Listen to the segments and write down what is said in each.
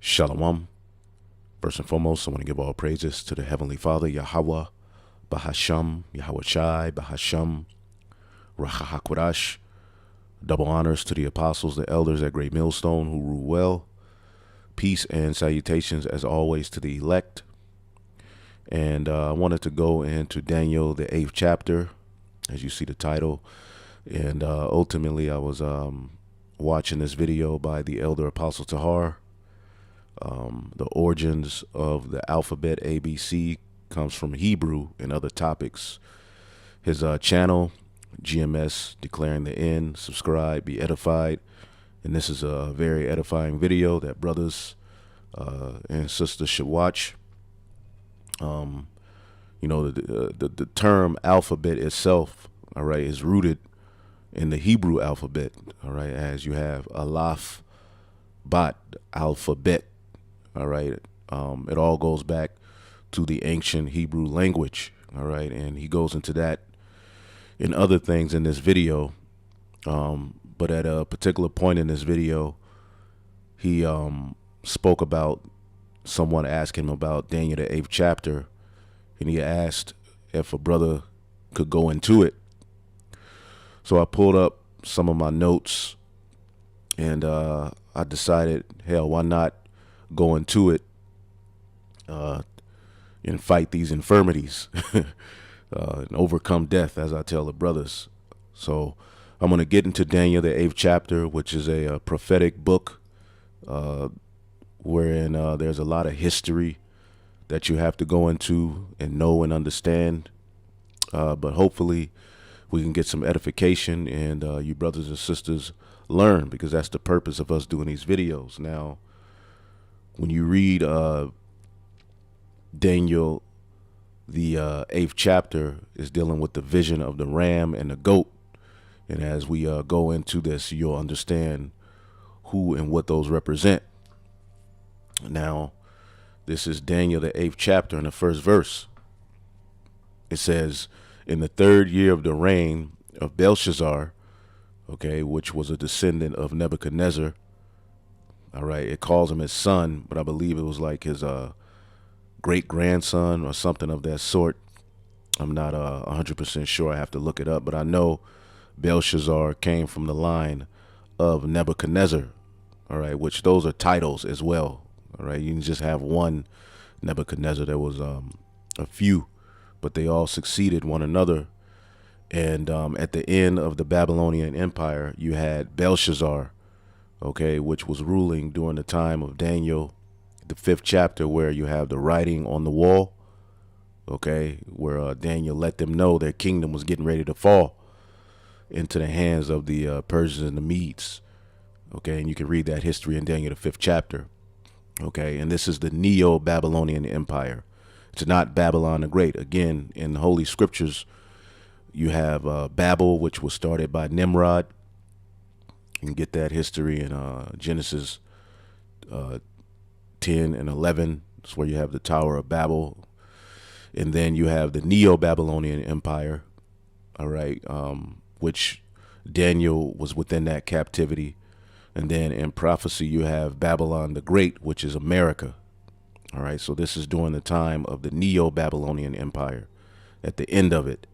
Shalom. First and foremost, I want to give all praises to the Heavenly Father, Yahawah, Bahasham, Yahawashi, Bahasham, Rawchaa, Qadash. Double honors to the apostles, the elders at Great Millstone who rule well. Peace and salutations, as always, to the elect. And I wanted to go into Daniel, the 8th chapter, as you see the title. And ultimately, I was watching this video by the elder Apostle Tahar. The origins of the alphabet ABC comes from Hebrew and other topics. His channel, GMS, Declaring the End, subscribe, be edified. And this is a very edifying video that brothers and sisters should watch. You know, the term alphabet itself, all right, is rooted in the Hebrew alphabet, all right, as you have Aleph, Bat, alphabet, all right. It all goes back to the ancient Hebrew language, all right, and he goes into that in other things in this video, but at a particular point in this video, he spoke about someone asking him about Daniel, the 8th chapter, and he asked if a brother could go into it. So I pulled up some of my notes, and I decided, hell, why not go into it and fight these infirmities and overcome death, as I tell the brothers. So I'm going to get into Daniel, the 8th chapter, which is a prophetic book wherein there's a lot of history that you have to go into and know and understand. But hopefully we can get some edification and you brothers and sisters learn, because that's the purpose of us doing these videos. Now, when you read Daniel, the 8th chapter is dealing with the vision of the ram and the goat. And as we go into this, you'll understand who and what those represent. Now, this is Daniel, the 8th chapter, in the first verse. It says, in the 3rd year of the reign of Belshazzar, okay, which was a descendant of Nebuchadnezzar. All right, it calls him his son, but I believe it was like his great-grandson or something of that sort. I'm not 100% sure. I have to look it up, but I know Belshazzar came from the line of Nebuchadnezzar, all right, which those are titles as well, all right. You can just have one Nebuchadnezzar. There was a few, but they all succeeded one another. And at the end of the Babylonian Empire, you had Belshazzar, okay, which was ruling during the time of Daniel, the 5th chapter, where you have the writing on the wall, okay, where Daniel let them know their kingdom was getting ready to fall into the hands of the Persians and the Medes, okay, and you can read that history in Daniel, the 5th chapter, okay, and this is the Neo-Babylonian Empire. It's not Babylon the Great. Again, in the Holy Scriptures, you have Babel, which was started by Nimrod. You can get that history in Genesis 10 and 11. That's where you have the Tower of Babel. And then you have the Neo-Babylonian Empire, all right, which Daniel was within that captivity. And then in prophecy, you have Babylon the Great, which is America. All right, so this is during the time of the Neo-Babylonian Empire. At the end of it,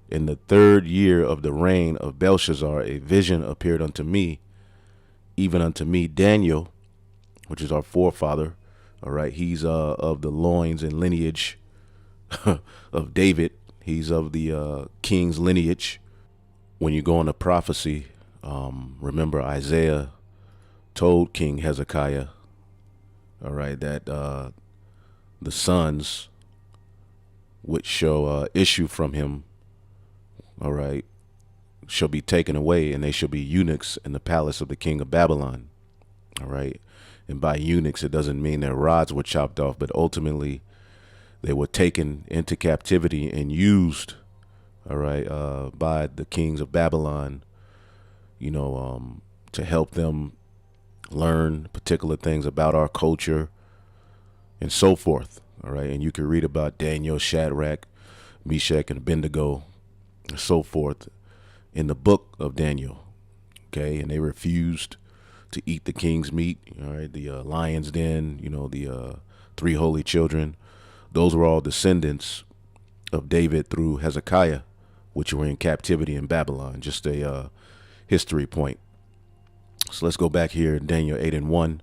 in the 3rd year of the reign of Belshazzar, a vision appeared unto me, even unto me, Daniel, which is our forefather. All right, he's of the loins and lineage of David. He's of the king's lineage. When you go into prophecy, remember Isaiah told King Hezekiah, all right, that the sons which shall issue from him, all right, shall be taken away, and they shall be eunuchs in the palace of the king of Babylon, all right. And by eunuchs, it doesn't mean their rods were chopped off, but ultimately they were taken into captivity and used, all right, by the kings of Babylon, you know, to help them learn particular things about our culture and so forth, all right. And you can read about Daniel, Shadrach, Meshach, and Abednego, and so forth in the book of Daniel, okay. And they refused to eat the king's meat. All right, the lion's den, the three holy children. Those were all descendants of David through Hezekiah, which were in captivity in Babylon. Just a history point. So let's go back here in Daniel 8:1.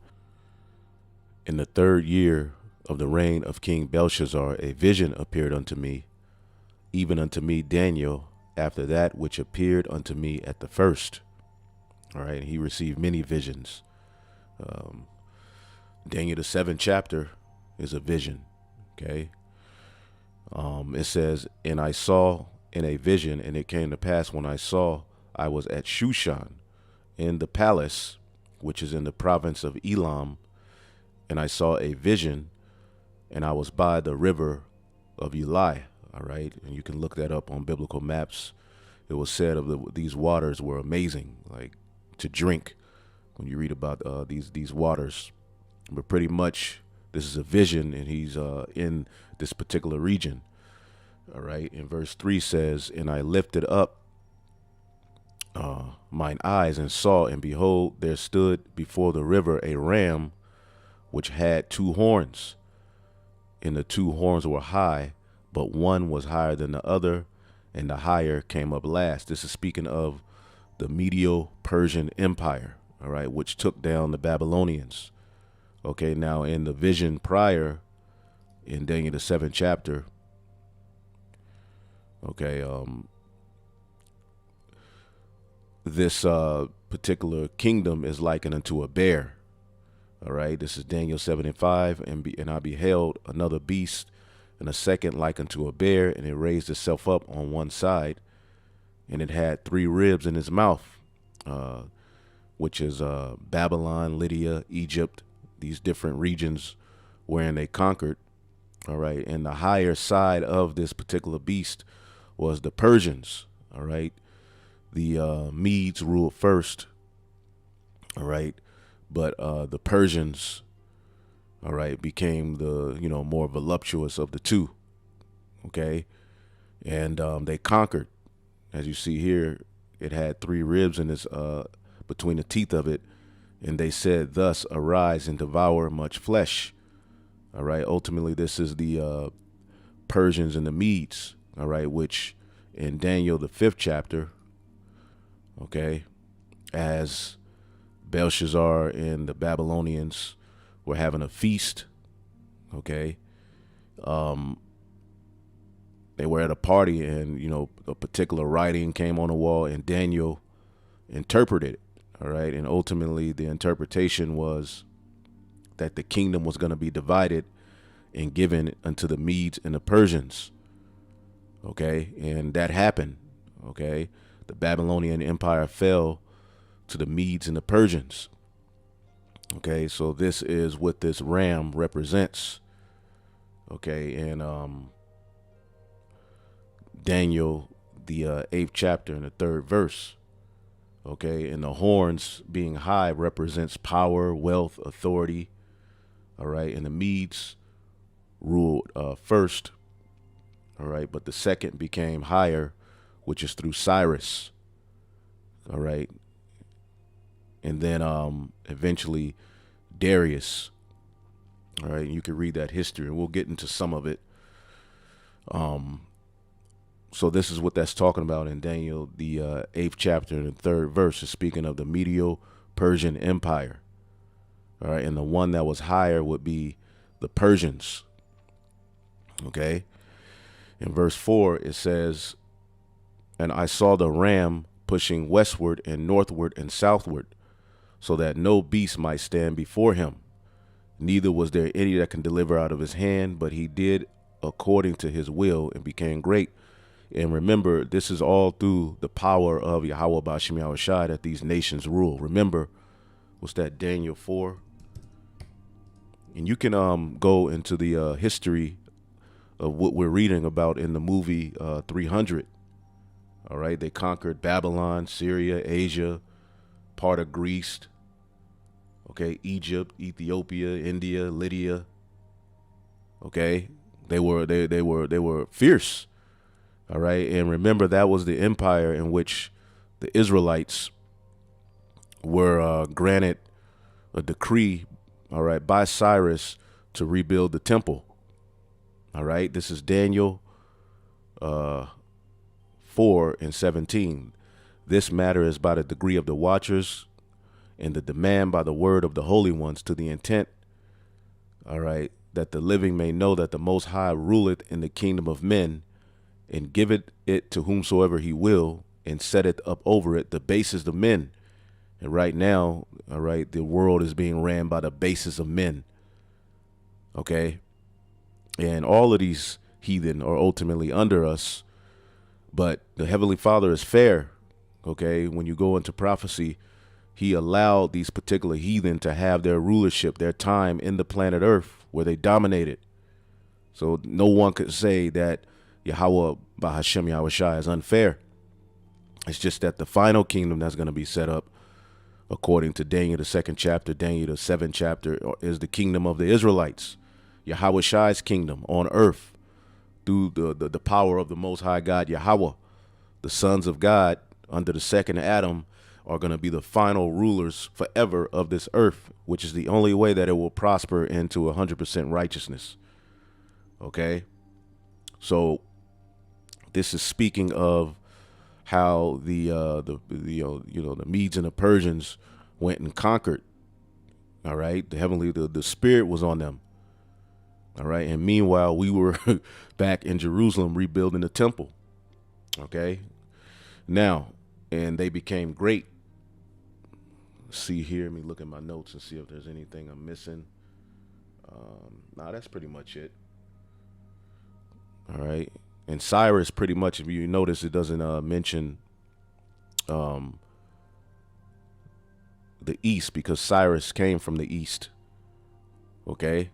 In the 3rd year of the reign of King Belshazzar, a vision appeared unto me, even unto me Daniel, after that which appeared unto me at the first. All right, he received many visions. Daniel, the 7th chapter, is a vision. Okay. It says, and I saw in a vision, and it came to pass when I saw, I was at Shushan in the palace, which is in the province of Elam, and I saw a vision, and I was by the river of Eli. All right, and you can look that up on biblical maps. It was said of these waters were amazing, like to drink, when you read about these waters. But pretty much this is a vision, and he's in this particular region. All right, and verse 3 says, and I lifted up mine eyes and saw, and behold, there stood before the river a ram which had 2 horns, and the 2 horns were high, but one was higher than the other, and the higher came up last. This is speaking of the Medo-Persian Empire, all right, which took down the Babylonians. Okay, now in the vision prior, in Daniel the 7th chapter, okay, this particular kingdom is likened unto a bear. All right, this is Daniel 7:5, and I beheld another beast, and a second like unto a bear, and it raised itself up on one side, and it had 3 ribs in its mouth, which is Babylon, Lydia, Egypt, these different regions wherein they conquered. All right, and the higher side of this particular beast was the Persians. All right, the Medes ruled first. All right, but the Persians, all right, became the more voluptuous of the two. Okay, and they conquered. As you see here, it had 3 ribs in its between the teeth of it, and they said, thus arise and devour much flesh. All right, ultimately this is the Persians and the Medes, all right, which in Daniel the 5th chapter, okay, as Belshazzar and the Babylonians were having a feast, okay, they were at a party, and a particular writing came on the wall, and Daniel interpreted it. All right, and ultimately the interpretation was that the kingdom was going to be divided and given unto the Medes and the Persians. Okay, and that happened. Okay, the Babylonian Empire fell to the Medes and the Persians. Okay, so this is what this ram represents. Okay, and Daniel, the 8th chapter and the 3rd verse. Okay, and the horns being high represents power, wealth, authority. All right, and the Medes ruled first. All right, but the second became higher, which is through Cyrus. All right, and then eventually Darius. All right, you can read that history, and we'll get into some of it. So this is what that's talking about in Daniel, the 8th chapter and the 3rd verse, is speaking of the Medo-Persian Empire. All right, and the one that was higher would be the Persians. Okay, in verse 4 it says, and I saw the ram pushing westward and northward and southward, so that no beast might stand before him. Neither was there any that can deliver out of his hand, but he did according to his will and became great. And remember, this is all through the power of Yahawah Bashim Yahawashi that these nations rule. Remember, what's that, Daniel 4? And you can go into the history of what we're reading about in the movie 300. All right, they conquered Babylon, Syria, Asia, part of Greece. Okay, Egypt, Ethiopia, India, Lydia. Okay, they were fierce. All right, and remember, that was the empire in which the Israelites were granted a decree, all right, by Cyrus to rebuild the temple. All right, this is Daniel 4:17. This matter is by the decree of the watchers and the demand by the word of the holy ones, to the intent, all right, that the living may know that the Most High ruleth in the kingdom of men, and giveth it to whomsoever he will, and setteth up over it the basis of men. And right now, all right, the world is being ran by the basis of men. Okay. And all of these heathen are ultimately under us, but the Heavenly Father is fair. Okay. When you go into prophecy, he allowed these particular heathen to have their rulership, their time in the planet Earth where they dominated. So no one could say that Yahawah by Hashem Yahawashi is unfair. It's just that the final kingdom that's going to be set up, according to Daniel the 2nd chapter, Daniel the 7th chapter, is the kingdom of the Israelites, Yahawashi's kingdom on earth, through the power of the Most High God, Yahawah. The sons of God under the second Adam are going to be the final rulers forever of this earth, which is the only way that it will prosper into 100% righteousness. Okay. So this is speaking of how the Medes and the Persians went and conquered. All right. The spirit was on them. All right. And meanwhile, we were back in Jerusalem rebuilding the temple. Okay. Now, and they became great. See here, let me look at my notes and see if there's anything I'm missing. Nah, that's pretty much it. All right. And Cyrus, pretty much, if you notice, it doesn't mention the east, because Cyrus came from the east. Okay.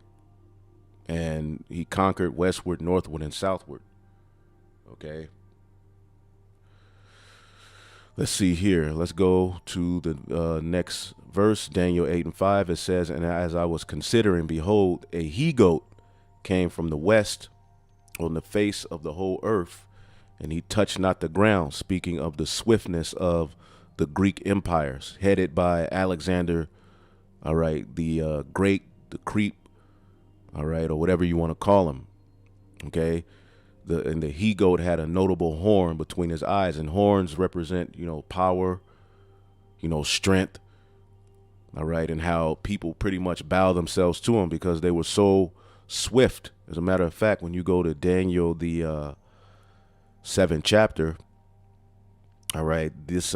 And he conquered westward, northward, and southward. Okay. Let's see here. Let's go to the next verse, Daniel 8:5. It says, and as I was considering, behold, a he-goat came from the west on the face of the whole earth, and he touched not the ground, speaking of the swiftness of the Greek empires, headed by Alexander, all right, the great, the creep, all right, or whatever you want to call him, okay? And the he-goat had a notable horn between his eyes, and horns represent, power, strength, all right, and how people pretty much bow themselves to him because they were so swift. As a matter of fact, when you go to Daniel, the 7th chapter, all right, this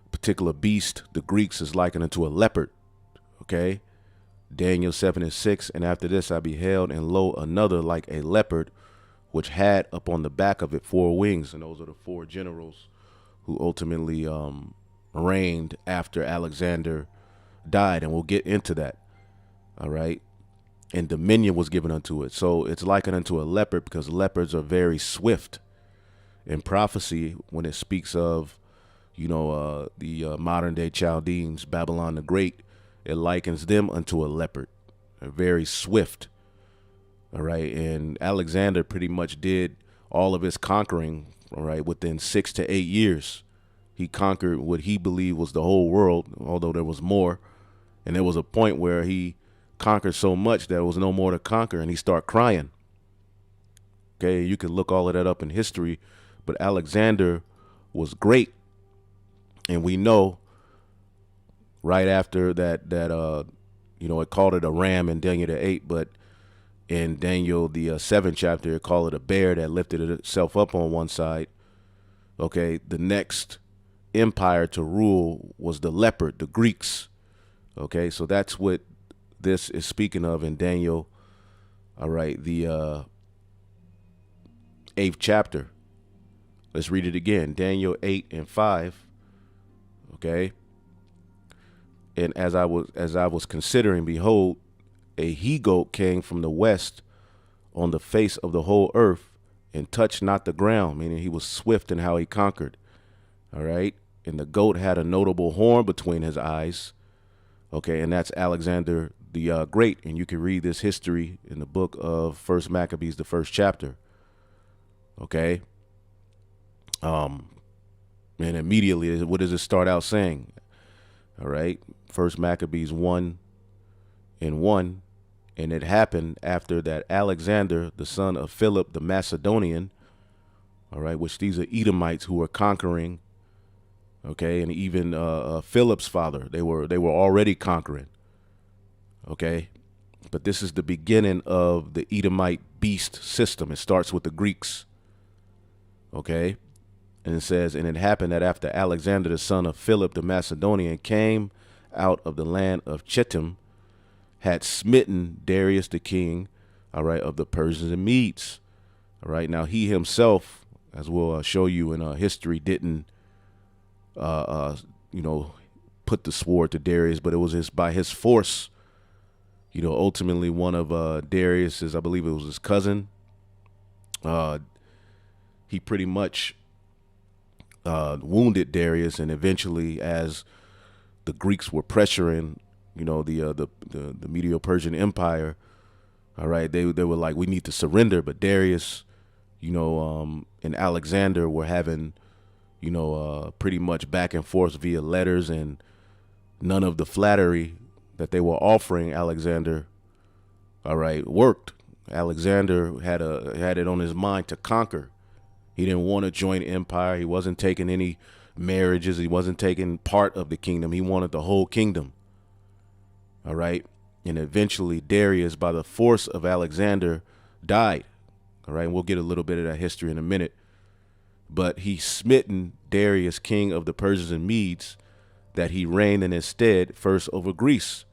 particular beast, the Greeks is likened unto a leopard, okay? Daniel 7:6, and after this I beheld, and lo, another like a leopard, which had upon the back of it 4 wings. And those are the 4 generals who ultimately reigned after Alexander died. And we'll get into that. All right. And dominion was given unto it. So it's likened unto a leopard because leopards are very swift. In prophecy, when it speaks of, the modern day Chaldeans, Babylon the Great, it likens them unto a leopard. They're very swift. All right. And Alexander pretty much did all of his conquering, all right, within 6 to 8 years. He conquered what he believed was the whole world, although there was more. And there was a point where he conquered so much that there was no more to conquer, and he started crying. Okay. You can look all of that up in history, but Alexander was great. And we know right after that, it called it a ram in Daniel the 8, but in Daniel, the 7th chapter, it called it a bear that lifted itself up on one side. Okay, the next empire to rule was the leopard, the Greeks. Okay, so that's what this is speaking of in Daniel. All right, the 8th chapter. Let's read it again. Daniel 8:5. Okay. And as I was considering, behold, a he-goat came from the west on the face of the whole earth, and touched not the ground, meaning he was swift in how he conquered. All right. And the goat had a notable horn between his eyes. Okay. And that's Alexander the Great. And you can read this history in the book of 1 Maccabees, the 1st chapter. Okay. And immediately, what does it start out saying? All right. First Maccabees 1:1. And it happened after that Alexander, the son of Philip the Macedonian, all right, which these are Edomites who were conquering, okay, and even Philip's father, they were already conquering, okay, but this is the beginning of the Edomite beast system. It starts with the Greeks, okay, and it says, and it happened that after Alexander, the son of Philip the Macedonian, came out of the land of Chittim, had smitten Darius the king, all right, of the Persians and Medes, all right. Now he himself, as we'll show you in history, didn't, you know, put the sword to Darius, but it was by his force. You know, ultimately one of Darius's, I believe it was his cousin, he pretty much wounded Darius, and eventually, as the Greeks were pressuring, you know, the Medo-Persian Empire, all right, they were like, we need to surrender, but Darius, you know, and Alexander were having, you know, pretty much back and forth via letters, and none of the flattery that they were offering Alexander, all right, worked. Alexander had it on his mind to conquer. He didn't want to join empire. He wasn't taking any marriages. He wasn't taking part of the kingdom. He wanted the whole kingdom. All right. And eventually Darius, by the force of Alexander, died. All right. And we'll get a little bit of that history in a minute. But he smitten Darius, king of the Persians and Medes, that he reigned in his stead first over Greece.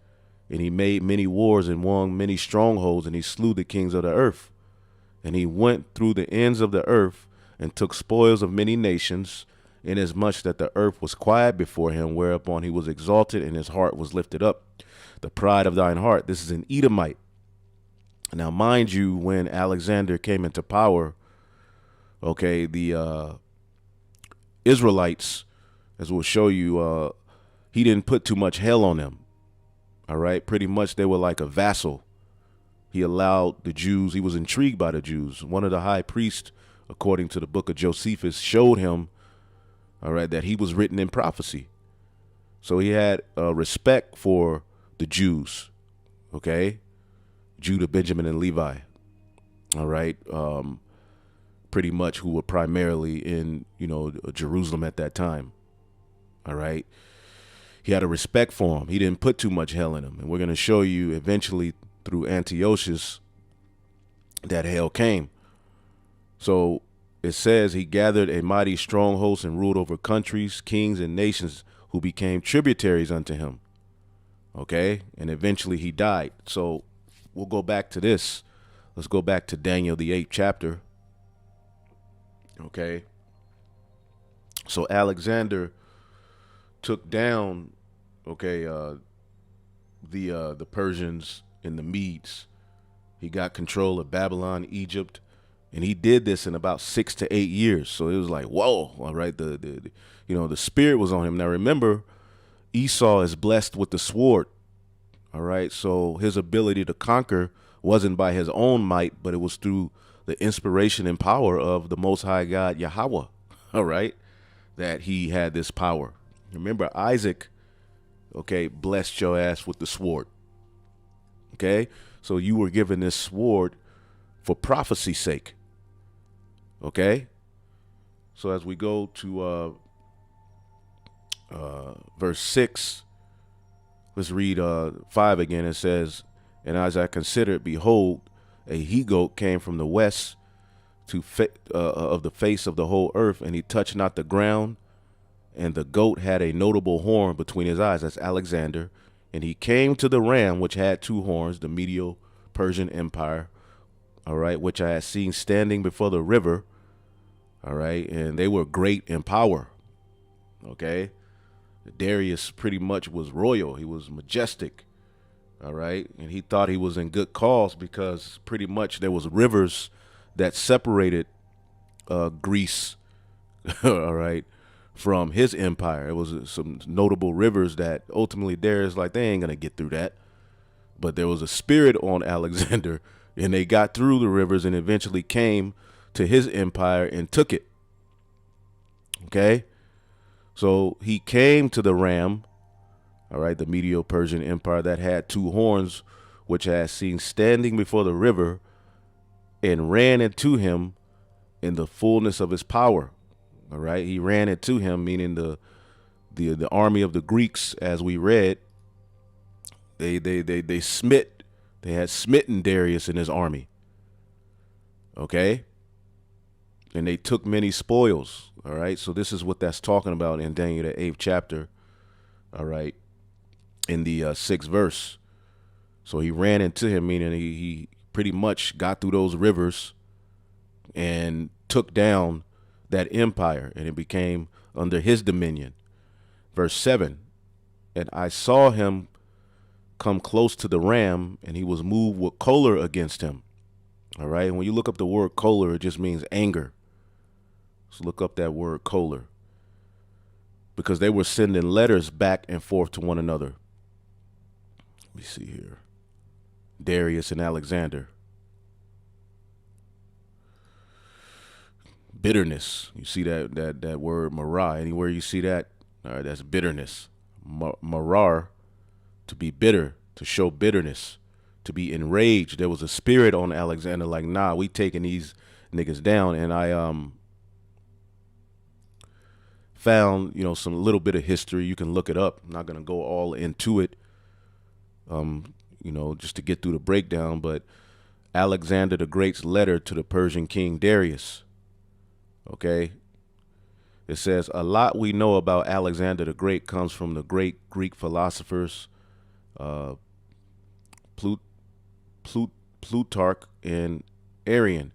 And he made many wars and won many strongholds, and he slew the kings of the earth. And he went through the ends of the earth and took spoils of many nations, inasmuch that the earth was quiet before him, whereupon he was exalted and his heart was lifted up. The pride of thine heart. This is an Edomite. Now, mind you, when Alexander came into power, okay, the Israelites, as we'll show you, he didn't put too much hell on them. All right. Pretty much they were like a vassal. He allowed the Jews. He was intrigued by the Jews. One of the high priests, according to the book of Josephus, showed him, all right, that he was written in prophecy. So he had respect for the Jews. OK, Judah, Benjamin and Levi. All right. Pretty much who were primarily in, you know, Jerusalem at that time. All right. He had a respect for him. He didn't put too much hell in him. And we're going to show you eventually through Antiochus that hell came. So it says he gathered a mighty strong host and ruled over countries, kings, and nations who became tributaries unto him. Okay. And eventually he died. So we'll go back to this. Let's go back to Daniel, the 8th chapter. Okay. So Alexander took down, okay, the Persians and the Medes. He got control of Babylon, Egypt, and he did this in about 6 to 8 years. So it was like, whoa, all right, the you know, the spirit was on him. Now remember, Esau is blessed with the sword. All right, so his ability to conquer wasn't by his own might, but it was through the inspiration and power of the Most High God, Yahawah, all right, that he had this power. Remember, Isaac, okay, blessed your ass with the sword. Okay, so you were given this sword for prophecy's sake. Okay, so as we go to verse 6, let's read 5 again. It says, and as I considered, behold, a he-goat came from the west of the face of the whole earth, and he touched not the ground. And the goat had a notable horn between his eyes. That's Alexander. And he came to the ram, which had 2 horns, the Medo-Persian Empire, all right, which I had seen standing before the river, all right, and they were great in power, okay. Darius pretty much was royal. He was majestic, all right, and he thought he was in good cause because pretty much there was rivers that separated Greece, all right, from his empire. It was some notable rivers that ultimately Darius like, they ain't gonna get through that. But there was a spirit on Alexander, and they got through the rivers and eventually came to his empire and took it. Okay, so he came to the ram, All right, the Medo-Persian Empire that had two horns, which I had seen standing before the river, and ran into him in the fullness of his power. All right, he ran into him, meaning the army of the Greeks, as we read. They had smitten Darius and his army. Okay, and they took many spoils. All right, so this is what that's talking about in Daniel the 8th chapter. All right, in the 6th verse. So he ran into him, meaning he pretty much got through those rivers and took down that empire, and it became under his dominion. Verse 7, and I saw him come close to the ram, and he was moved with choler against him. All right, and when you look up the word choler, it just means anger. So look up that word choler, because they were sending letters back and forth to one another. Let me see here. Darius and Alexander. Bitterness. You see that word marah. Anywhere you see that, all right, that's bitterness. Marar, to be bitter, to show bitterness, to be enraged. There was a spirit on Alexander, like, nah, we taking these niggas down. And I found, you know, some little bit of history. You can look it up. I'm not gonna go all into it, you know, just to get through the breakdown. But Alexander the Great's letter to the Persian king Darius. Okay, it says, a lot we know about Alexander the Great comes from the great Greek philosophers Plutarch and Arian.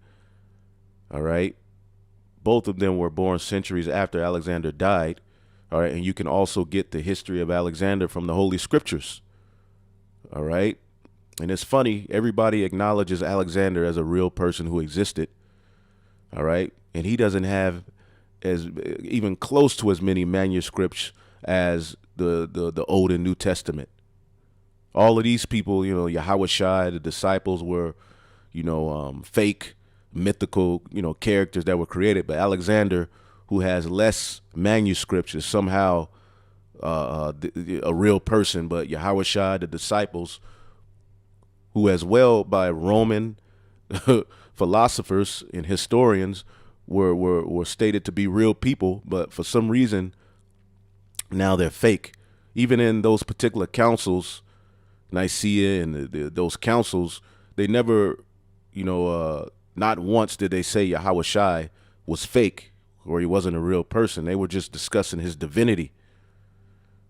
All right, both of them were born centuries after Alexander died. All right, and you can also get the history of Alexander from the Holy Scriptures. All right, and it's funny, everybody acknowledges Alexander as a real person who existed. All right, and he doesn't have as even close to as many manuscripts as the Old and New Testament. All of these people, you know, Yahawashi, the disciples were, you know, fake, mythical, you know, characters that were created. But Alexander, who has less manuscripts, is somehow a real person. But Yahawashi, the disciples, who as well by Roman philosophers and historians were stated to be real people, but for some reason now they're fake. Even in those particular councils, Nicaea and those councils, they never, you know, not once did they say Yahawashi was fake or he wasn't a real person. They were just discussing his divinity.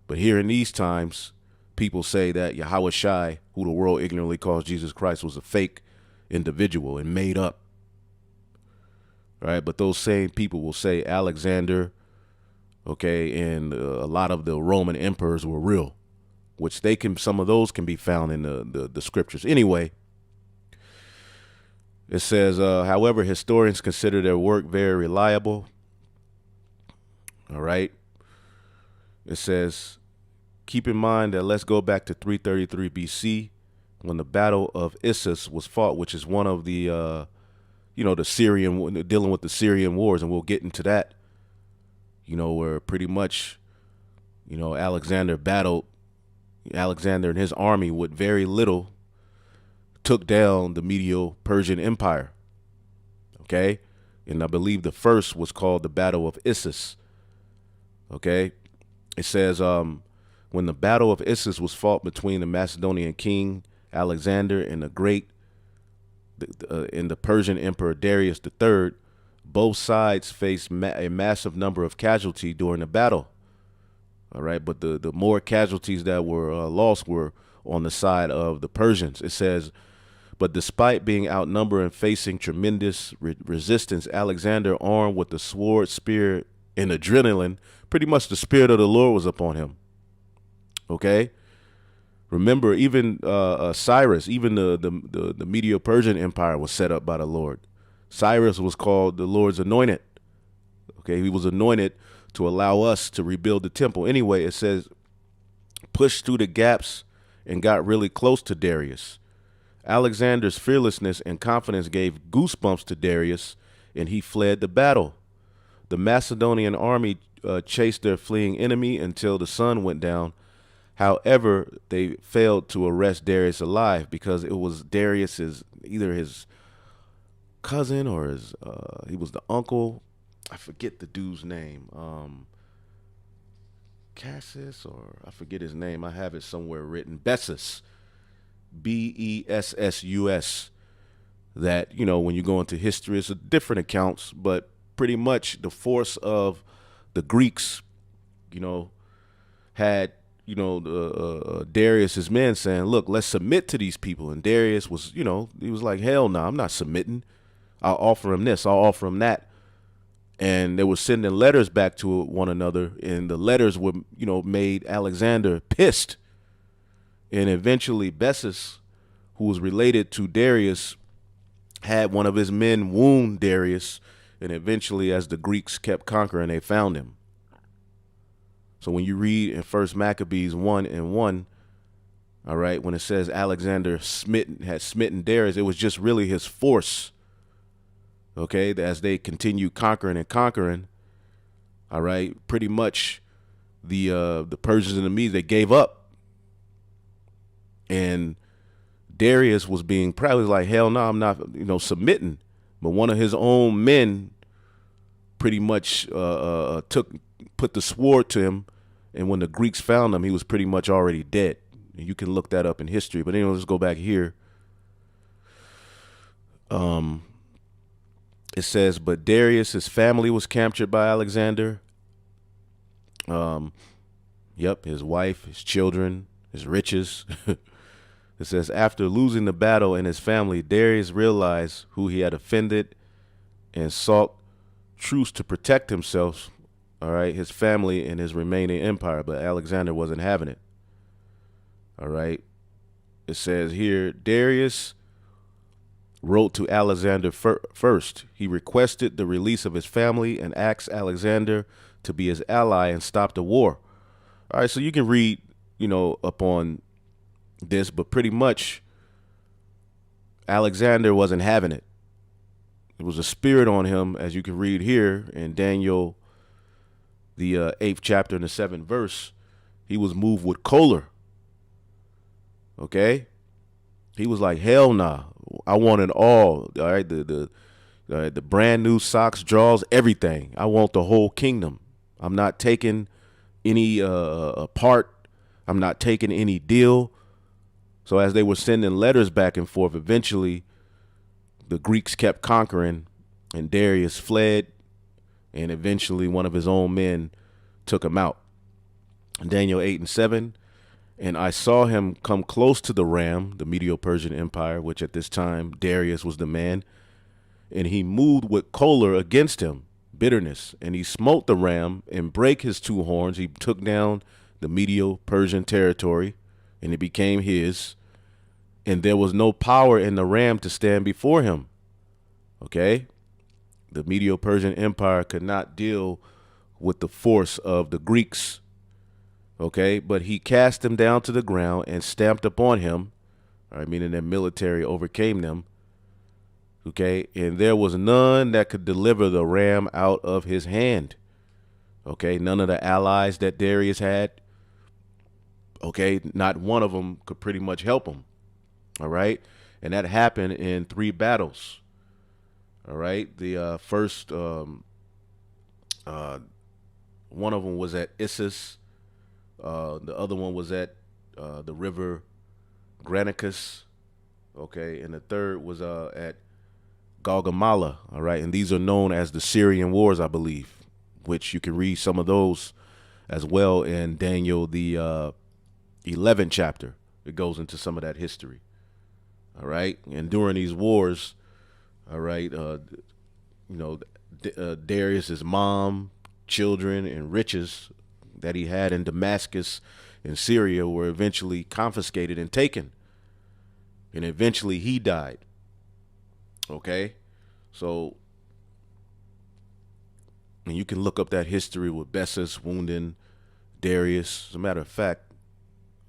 But here in these times, people say that Yahawashi, who the world ignorantly calls Jesus Christ, was a fake individual and made up. Right, but those same people will say Alexander, okay, and a lot of the Roman emperors were real, which they can, some of those can be found in the scriptures. Anyway, it says, however, historians consider their work very reliable. All right, it says, keep in mind that let's go back to 333 BC when the Battle of Issus was fought, which is one of the you know, the Syrian, dealing with the Syrian wars, and we'll get into that, you know, where pretty much, you know, Alexander and his army with very little took down the Medo-Persian Empire. Okay, and I believe the first was called the Battle of Issus. Okay, it says, when the Battle of Issus was fought between the Macedonian king Alexander and the great in the Persian Emperor Darius III, both sides faced a massive number of casualties during the battle. All right, but the more casualties that were lost were on the side of the Persians. It says, but despite being outnumbered and facing tremendous resistance, Alexander, armed with the sword, spear, and adrenaline, pretty much the spirit of the Lord was upon him. Okay. Remember, even Cyrus, even the Medo-Persian Empire was set up by the Lord. Cyrus was called the Lord's anointed. Okay, he was anointed to allow us to rebuild the temple. Anyway, it says, pushed through the gaps and got really close to Darius. Alexander's fearlessness and confidence gave goosebumps to Darius, and he fled the battle. The Macedonian army chased their fleeing enemy until the sun went down. However, they failed to arrest Darius alive because it was Darius's, either his cousin or his he was the uncle. I forget the dude's name. Cassus, or I forget his name. I have it somewhere written. Bessus. Bessus. That, you know, when you go into history, it's a different accounts, but pretty much the force of the Greeks, you know, had, you know, Darius's men saying, look, let's submit to these people. And Darius was, you know, he was like, hell no, I'm not submitting. I'll offer him this, I'll offer him that. And they were sending letters back to one another, and the letters were, you know, made Alexander pissed. And eventually Bessus, who was related to Darius, had one of his men wound Darius, and eventually, as the Greeks kept conquering, they found him. So when you read in 1 Maccabees 1:1, all right, when it says Alexander had smitten Darius, it was just really his force. Okay, as they continued conquering and conquering, all right, pretty much the Persians and the Medes, they gave up. And Darius was being proud. He was like, hell no, I'm not, you know, submitting. But one of his own men pretty much put the sword to him, and when the Greeks found him, he was pretty much already dead. And you can look that up in history. But anyway, let's go back here. It says, but Darius, his family was captured by Alexander. Yep, his wife, his children, his riches. It says, after losing the battle and his family, Darius realized who he had offended and sought truce to protect himself, all right, his family and his remaining empire. But Alexander wasn't having it. All right. It says here, Darius wrote to Alexander first. He requested the release of his family and asked Alexander to be his ally and stop the war. All right, so you can read, you know, up on this, but pretty much Alexander wasn't having it. It was a spirit on him, as you can read here in Daniel, the 8th chapter and the 7th verse. He was moved with choler. Okay? He was like, hell nah. I want it all. All right, the brand new socks, drawers, everything. I want the whole kingdom. I'm not taking any part. I'm not taking any deal. So as they were sending letters back and forth, eventually the Greeks kept conquering, and Darius fled, and eventually one of his own men took him out. Daniel 8:7. And I saw him come close to the ram, the Medo-Persian Empire, which at this time Darius was the man. And he moved with choler against him, bitterness. And he smote the ram and brake his two horns. He took down the Medo-Persian territory, and it became his. And there was no power in the ram to stand before him. Okay? The Medo-Persian Empire could not deal with the force of the Greeks. Okay, but he cast them down to the ground and stamped upon him. All right, meaning their military overcame them. Okay, and there was none that could deliver the ram out of his hand. Okay, none of the allies that Darius had. Okay, not one of them could pretty much help him. All right, and that happened in 3 battles. All right, the first one of them was at Issus. The other one was at the river Granicus, okay, and the third was at Gaugamela, all right, and these are known as the Syrian Wars, I believe, which you can read some of those as well in Daniel, the 11th chapter. It goes into some of that history, all right, and during these wars, all right, you know, Darius's mom, children, and riches that he had in Damascus and Syria were eventually confiscated and taken. And eventually he died. Okay? So, and you can look up that history with Bessus wounding Darius. As a matter of fact,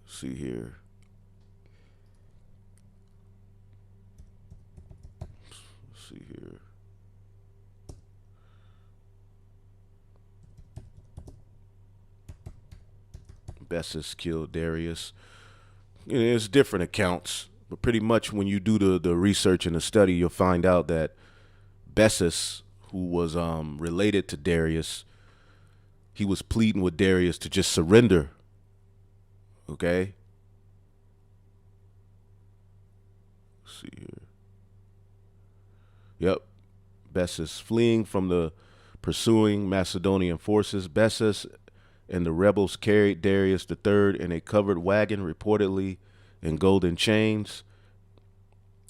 see here. Let's see here. Bessus killed Darius. You know, there's different accounts, but pretty much when you do the research and the study, you'll find out that Bessus, who was related to Darius, he was pleading with Darius to just surrender. Okay? Let's see here. Yep. Bessus fleeing from the pursuing Macedonian forces. Bessus and the rebels carried Darius III in a covered wagon, reportedly in golden chains,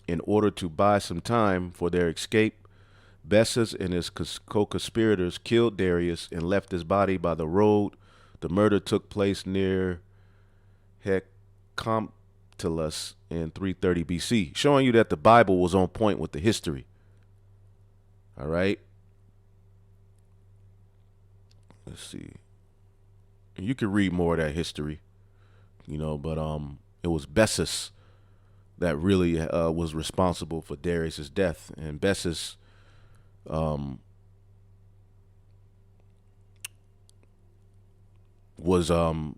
in order to buy some time for their escape. Bessus and his co-conspirators killed Darius and left his body by the road. The murder took place near Hecatompylus in 330 BC, showing you that the Bible was on point with the history. All right. Let's see. You can read more of that history, you know, but it was Bessus that really was responsible for Darius's death, and Bessus was and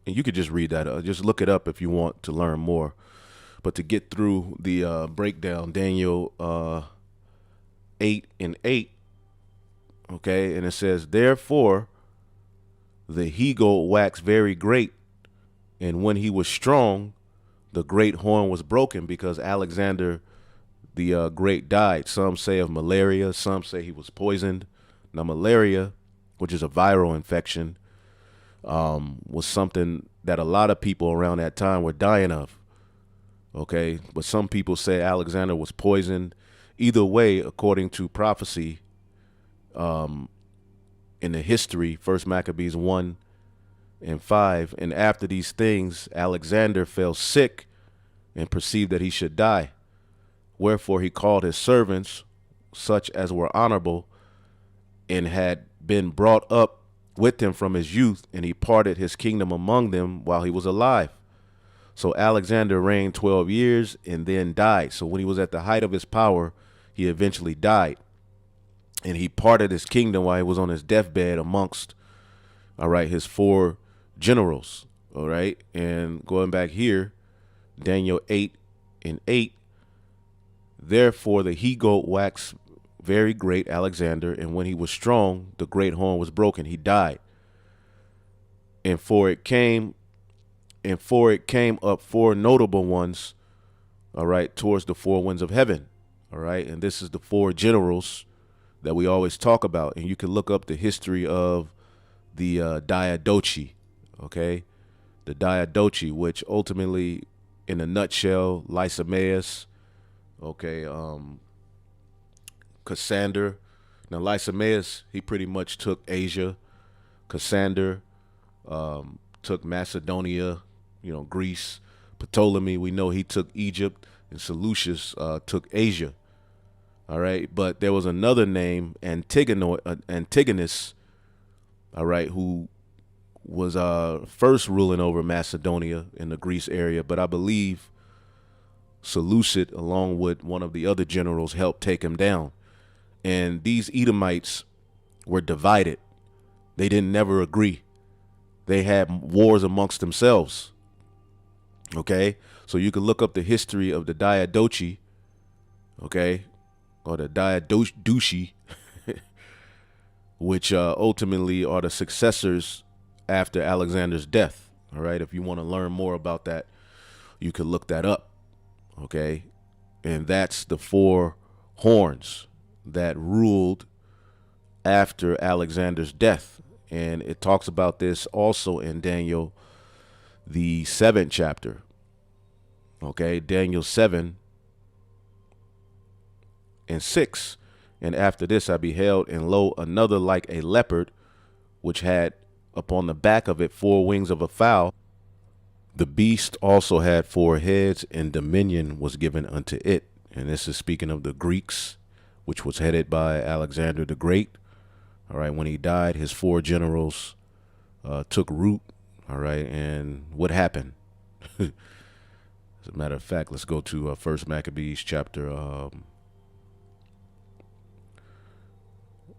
you could just read that, just look it up if you want to learn more. But to get through the breakdown, Daniel 8:8, okay, and it says, therefore the he-goat waxed very great, and when he was strong, the great horn was broken, because Alexander the Great died. Some say of malaria, some say he was poisoned. Now, malaria, which is a viral infection, was something that a lot of people around that time were dying of. Okay, but some people say Alexander was poisoned. Either way, according to prophecy, in the history, 1 Maccabees 1:5, and after these things, Alexander fell sick and perceived that he should die. Wherefore he called his servants, such as were honorable, and had been brought up with him from his youth, and he parted his kingdom among them while he was alive. So Alexander reigned 12 years and then died. So when he was at the height of his power, he eventually died. And he parted his kingdom while he was on his deathbed amongst, all right, his 4 generals, all right. And going back here, Daniel 8:8, therefore the he-goat waxed very great, Alexander, and when he was strong, the great horn was broken. He died. And for it came up 4 notable ones, all right, towards the 4 winds of heaven, all right. And this is the 4 generals that we always talk about. And you can look up the history of the Diadochi, okay, the Diadochi, which ultimately, in a nutshell, Lysimaeus, okay, Cassander. Now, Lysimaeus, he pretty much took Asia. Cassander took Macedonia, you know, Greece. Ptolemy, we know he took Egypt, and Seleucus took Asia. All right, but there was another name, Antigonus, all right, who was first ruling over Macedonia in the Greece area, but I believe Seleucid, along with one of the other generals, helped take him down. And these Edomites were divided. They didn't never agree. They had wars amongst themselves. Okay, so you can look up the history of the Diadochi, okay, or the Diadochi, which ultimately are the successors after Alexander's death. All right, if you want to learn more about that, you can look that up. Okay, and that's the 4 horns that ruled after Alexander's death. And it talks about this also in Daniel, the 7th chapter. Okay, Daniel 7:6. And after this I beheld, and lo, another like a leopard, which had upon the back of it 4 wings of a fowl. The beast also had 4 heads, and dominion was given unto it. And this is speaking of the Greeks, which was headed by Alexander the Great. All right, when he died, his 4 generals took root. All right, and what happened? As a matter of fact, let's go to 1 Maccabees chapter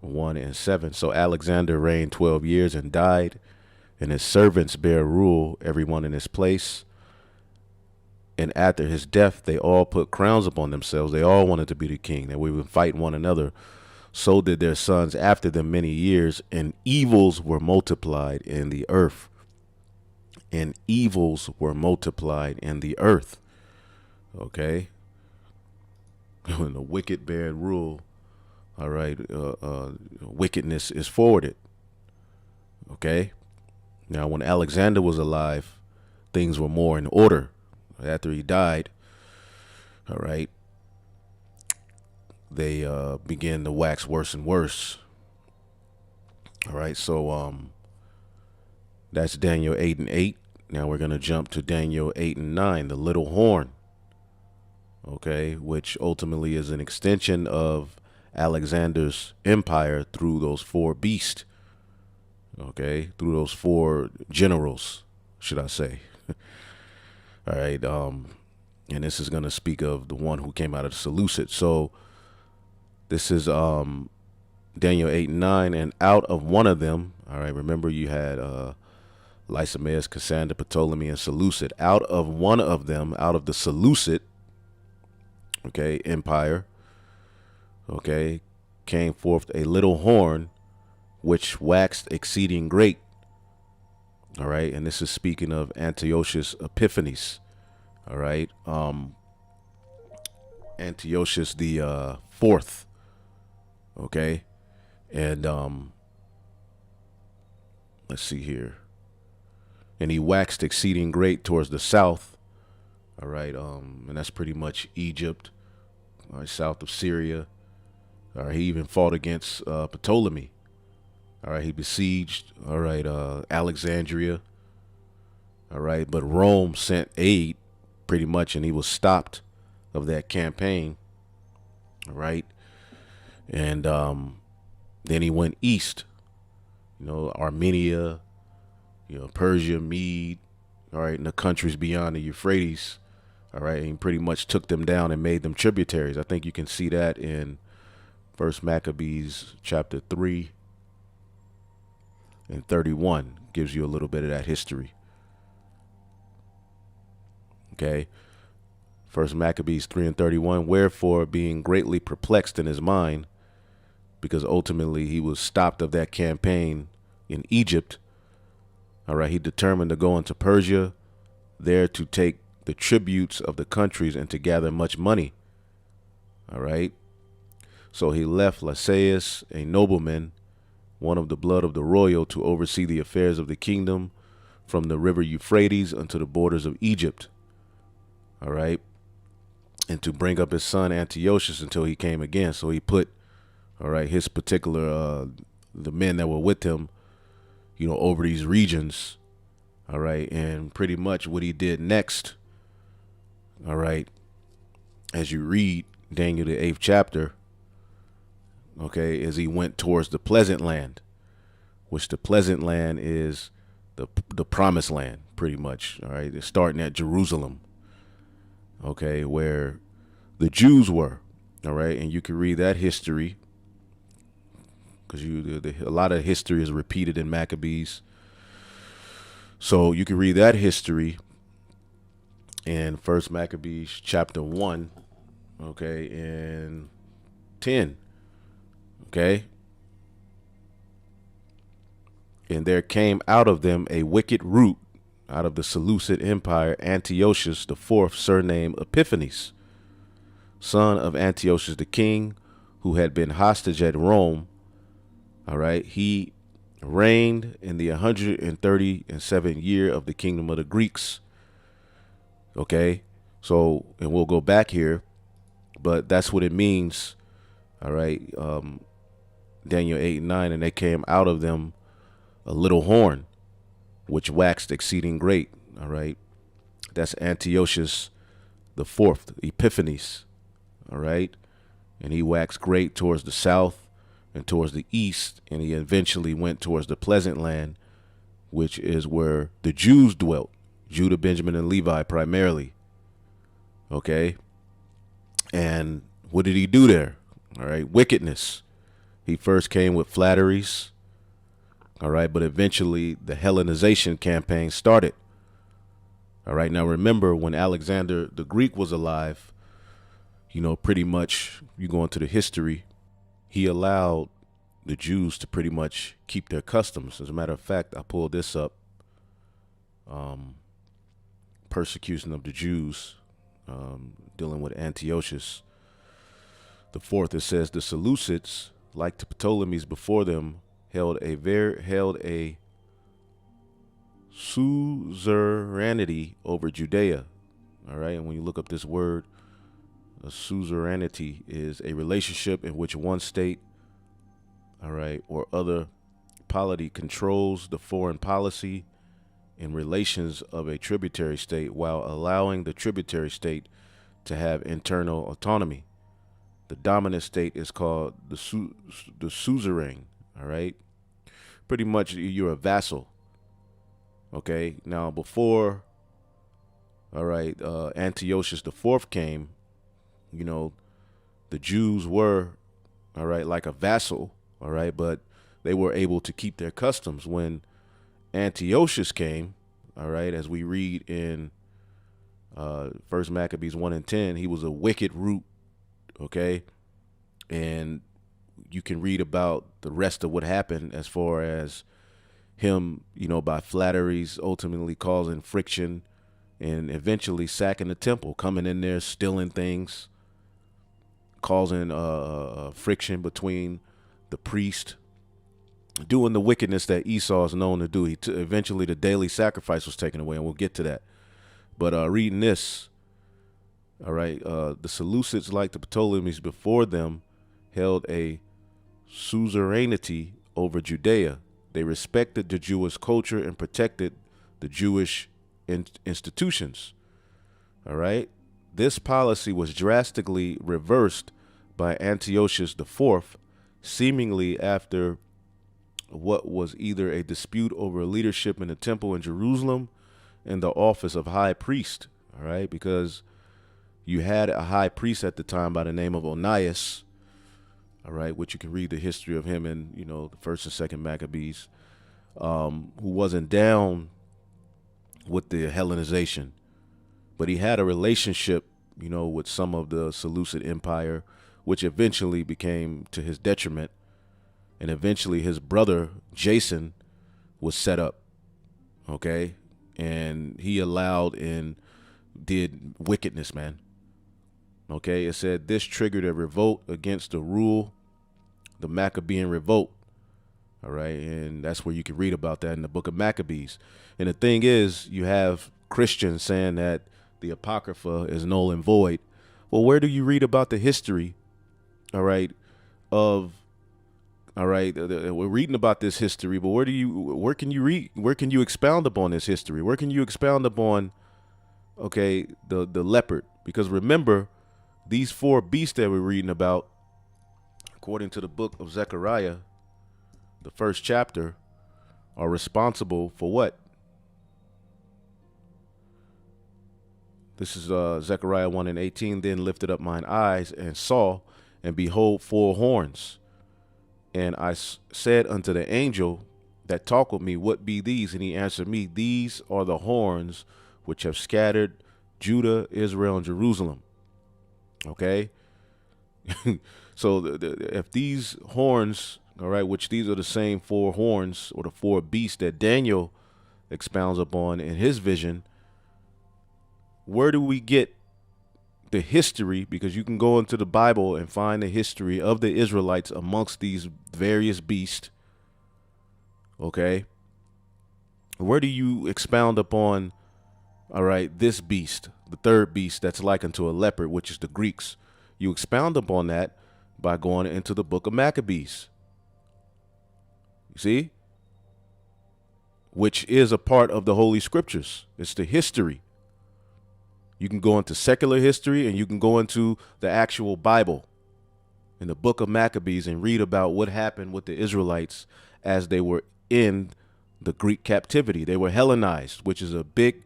1:7. So Alexander reigned 12 years and died, and his servants bear rule, everyone in his place. And after his death, they all put crowns upon themselves. They all wanted to be the king. That we would fight one another. So did their sons after them many years, and evils were multiplied in the earth. And evils were multiplied in the earth. Okay. When the wicked bear rule, all right, wickedness is forwarded. Okay. Now, when Alexander was alive, things were more in order. After he died, all right, they began to wax worse and worse. All right, so that's Daniel 8 and 8. Now we're going to jump to Daniel 8 and 9, the little horn, okay, which ultimately is an extension of Alexander's empire through those four beasts, okay, through those four generals, should I say. All right, and this is going to speak of the one who came out of the Seleucid. So this is Daniel 8 and 9, and out of one of them, all right, remember you had Lysimaeus, Cassander, Ptolemy, and Seleucid. Out of one of them, out of the Seleucid, okay, empire, okay, came forth a little horn, which waxed exceeding great. All right, and this is speaking of Antiochus Epiphanes. All right, Antiochus the fourth. Okay, and let's see here. And he waxed exceeding great towards the south. All right, and that's pretty much Egypt, all right, south of Syria. All right, he even fought against Ptolemy. All right, he besieged, all right, Alexandria. All right, but Rome sent aid pretty much, and he was stopped of that campaign. All right, and then he went east, you know, Armenia, you know, Persia, Mede, all right, and the countries beyond the Euphrates. All right, and he pretty much took them down and made them tributaries. I think you can see that in First Maccabees chapter 3 and 31. Gives you a little bit of that history. Okay. First Maccabees 3 and 31. Wherefore, being greatly perplexed in his mind, because ultimately he was stopped of that campaign in Egypt. All right, he determined to go into Persia, there to take the tributes of the countries and to gather much money. All right. So he left Lysias, a nobleman, one of the blood of the royal, to oversee the affairs of the kingdom from the river Euphrates unto the borders of Egypt. All right. And to bring up his son Antiochus until he came again. So he put, all right, his particular, the men that were with him, you know, over these regions. All right. And pretty much what he did next, all right, as you read Daniel, the 8th chapter, okay, is he went towards the pleasant land, which the pleasant land is the promised land, pretty much. All right. It's starting at Jerusalem. Okay, where the Jews were. All right. And you can read that history, because a lot of history is repeated in Maccabees. So you can read that history in First Maccabees chapter 1, okay, and 10. Okay. And there came out of them a wicked root, out of the Seleucid empire, Antiochus the fourth, surnamed Epiphanes, son of Antiochus the king, who had been hostage at Rome. All right. He reigned in the 137th year of the kingdom of the Greeks. Okay. So, and we'll go back here, but that's what it means. All right. Daniel 8 and 9, and they came out of them a little horn, which waxed exceeding great. All right. That's Antiochus the fourth, Epiphanes. All right. And he waxed great towards the south and towards the east, and he eventually went towards the pleasant land, which is where the Jews dwelt, Judah, Benjamin, and Levi primarily. Okay. And what did he do there? All right. Wickedness. He first came with flatteries. All right. But eventually the Hellenization campaign started. All right. Now, remember, when Alexander the Greek was alive, you know, pretty much you go into the history, he allowed the Jews to pretty much keep their customs. As a matter of fact, I pulled this up. Persecution of the Jews, dealing with Antiochus the fourth. It says the Seleucids, like the Ptolemies before them, held a suzerainty over Judea. All right, and when you look up this word, a suzerainty is a relationship in which one state, all right, or other polity controls the foreign policy in relations of a tributary state while allowing the tributary state to have internal autonomy. The dominant state is called the suzerain. All right, pretty much you're a vassal. Okay, now before, all right, Antiochus the fourth came, you know, the Jews were, all right, like a vassal, all right, but they were able to keep their customs. When Antiochus came, all right, as we read in First Maccabees 1 and 10, he was a wicked root, okay, and you can read about the rest of what happened as far as him, you know, by flatteries, ultimately causing friction and eventually sacking the temple, coming in there, stealing things, causing friction between the priest, doing the wickedness that Esau is known to do. Eventually the daily sacrifice was taken away, and we'll get to that. But reading this, all right, the Seleucids, like the Ptolemies before them, held a suzerainty over Judea. They respected the Jewish culture and protected the Jewish institutions. All right. This policy was drastically reversed by Antiochus IV, seemingly after what was either a dispute over leadership in the temple in Jerusalem and the office of high priest. All right. Because you had a high priest at the time by the name of Onias, all right, which you can read the history of him in, you know, the first and second Maccabees, who wasn't down with the Hellenization, but he had a relationship, you know, with some of the Seleucid Empire, which eventually became to his detriment. And eventually his brother, Jason, was set up, okay? And he allowed and did wickedness, man. Okay, it said this triggered a revolt against the rule, the Maccabean revolt. All right, and that's where you can read about that in the book of Maccabees. And the thing is, you have Christians saying that the Apocrypha is null and void. Well, where do you read about the history, all right, of, all right, we're reading about this history, but where can you read, where can you expound upon this history? Where can you expound upon, okay, the leopard? Because remember, these four beasts that we're reading about, according to the book of Zechariah, the first chapter, are responsible for what? This is Zechariah 1 and 18. Then lifted up mine eyes and saw, and behold, 4 horns. And I said unto the angel that talked with me, what be these? And he answered me, these are the horns which have scattered Judah, Israel, and Jerusalem. Okay. So if these horns, all right, which these are the same 4 horns or the 4 beasts that Daniel expounds upon in his vision, where do we get the history? Because you can go into the Bible and find the history of the Israelites amongst these various beasts. Okay. Where do you expound upon, all right, this beast, the third beast that's likened to a leopard, which is the Greeks? You expound upon that by going into the book of Maccabees. You see? Which is a part of the Holy Scriptures. It's the history. You can go into secular history and you can go into the actual Bible in the book of Maccabees and read about what happened with the Israelites as they were in the Greek captivity. They were Hellenized, which is a big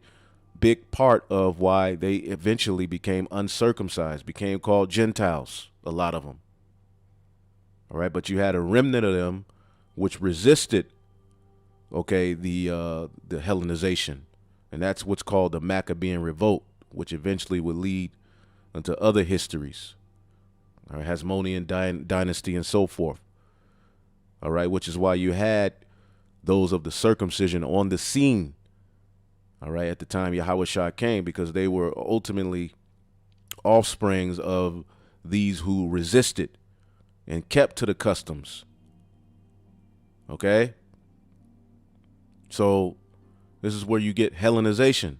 part of why they eventually became uncircumcised, became called Gentiles, a lot of them. All right, but you had a remnant of them which resisted, okay, the Hellenization. And that's what's called the Maccabean Revolt, which eventually would lead into other histories, all right, Hasmonean dynasty and so forth. All right, which is why you had those of the circumcision on the scene, all right, at the time Yahawashi came, because they were ultimately offsprings of these who resisted and kept to the customs. Okay? So this is where you get Hellenization.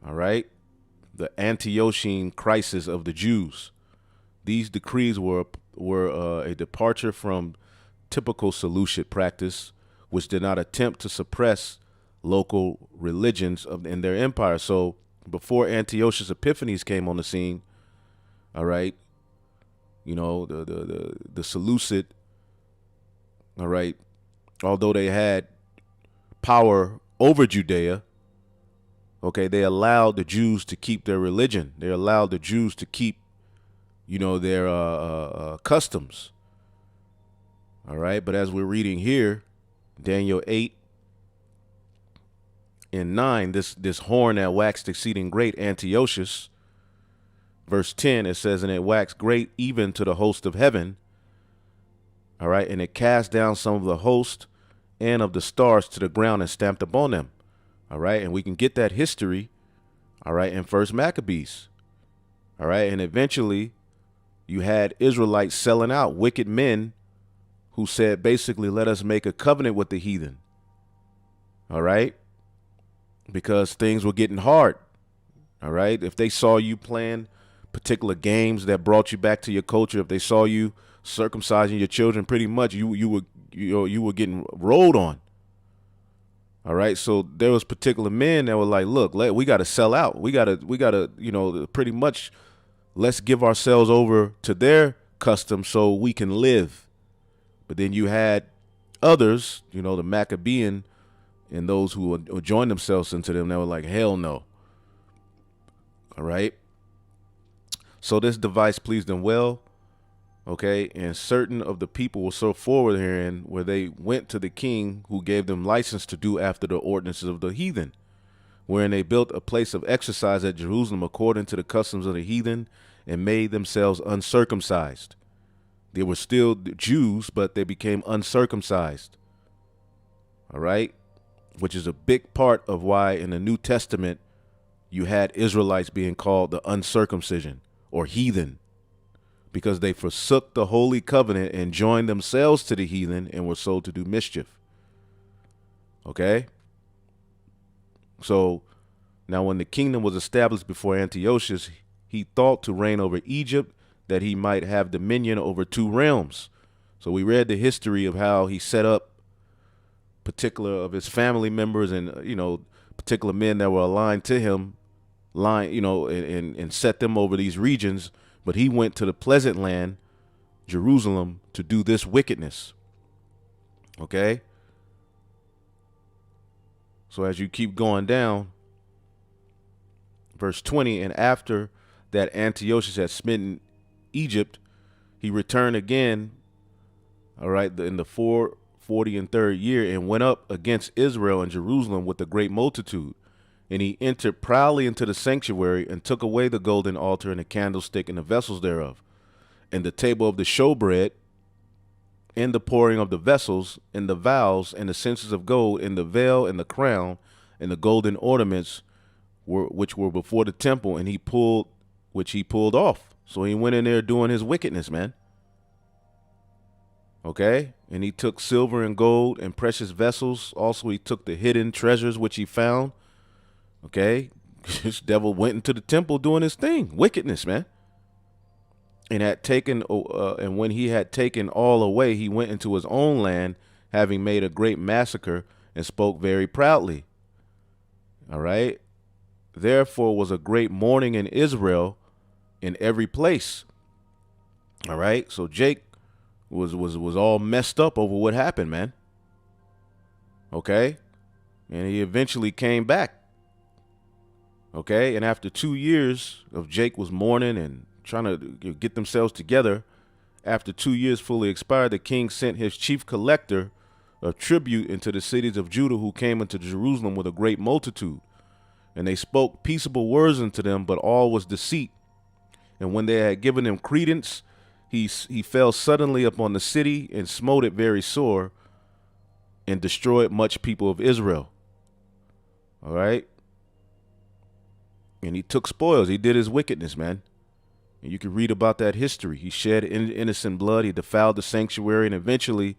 All right? The Antiochene crisis of the Jews. These decrees were a departure from typical Seleucid practice, which did not attempt to suppress local religions in their empire. So before Antiochus Epiphanes came on the scene, all right, you know, the Seleucid, all right, although they had power over Judea, okay, they allowed the Jews to keep their religion. They allowed the Jews to keep, you know, their customs. All right, but as we're reading here, Daniel 8 and 9, this horn that waxed exceeding great, Antiochus, verse 10, it says, and it waxed great even to the host of heaven. All right, and it cast down some of the host and of the stars to the ground and stamped upon them. All right, and we can get that history, all right, in First Maccabees. All right, and eventually you had Israelites selling out, wicked men who said, basically, let us make a covenant with the heathen. All right, because things were getting hard. All right, if they saw you playing particular games that brought you back to your culture, if they saw you circumcising your children, pretty much you were getting rolled on. All right, so there was particular men that were like, look, we got to sell out. We got to, you know, pretty much let's give ourselves over to their custom so we can live. But then you had others, you know, the Maccabean and those who joined themselves into them that were like, hell no. All right. So this device pleased them well. Okay, and certain of the people were so forward herein, where they went to the king, who gave them license to do after the ordinances of the heathen, wherein they built a place of exercise at Jerusalem according to the customs of the heathen, and made themselves uncircumcised. They were still Jews, but they became uncircumcised. All right, which is a big part of why in the New Testament you had Israelites being called the uncircumcision or heathen, because they forsook the holy covenant and joined themselves to the heathen and were sold to do mischief. Okay? So now when the kingdom was established before Antiochus, he thought to reign over Egypt, that he might have dominion over two realms. So we read the history of how he set up particular of his family members and, you know, particular men that were aligned to him, you know, and set them over these regions. But he went to the pleasant land, Jerusalem, to do this wickedness. Okay? So as you keep going down, verse 20, and after that Antiochus had smitten Egypt, he returned again, all right, in the 443rd year, and went up against Israel and Jerusalem with a great multitude. And he entered proudly into the sanctuary and took away the golden altar and the candlestick and the vessels thereof, and the table of the showbread, and the pouring of the vessels, and the vials, and the censers of gold, and the veil, and the crown, and the golden ornaments which were before the temple, and he pulled off. So he went in there doing his wickedness, man. Okay, and he took silver and gold and precious vessels. Also, he took the hidden treasures which he found. Okay, this devil went into the temple doing his thing, wickedness, man. And and when he had taken all away, he went into his own land, having made a great massacre, and spoke very proudly. All right. Therefore was a great mourning in Israel in every place. All right. So Jake was all messed up over what happened, man. Okay. And he eventually came back. Okay, and after 2 years of Jake was mourning and trying to get themselves together, after 2 years fully expired, the king sent his chief collector, of tribute into the cities of Judah, who came into Jerusalem with a great multitude. And they spoke peaceable words unto them, but all was deceit. And when they had given him credence, he fell suddenly upon the city and smote it very sore and destroyed much people of Israel. All right. And he took spoils. He did his wickedness, man. And you can read about that history. He shed innocent blood. He defiled the sanctuary, and eventually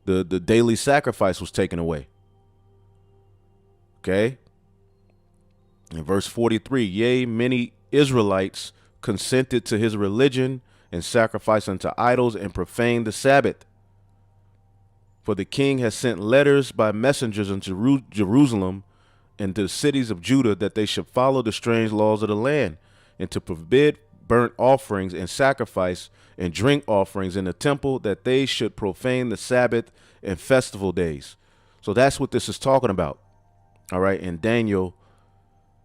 the daily sacrifice was taken away. Okay. In verse 43, yea, many Israelites consented to his religion and sacrificed unto idols and profaned the Sabbath. For the king has sent letters by messengers unto Jerusalem and to the cities of Judah, that they should follow the strange laws of the land, and to forbid burnt offerings and sacrifice and drink offerings in the temple, that they should profane the Sabbath and festival days. So that's what this is talking about. All right. In Daniel,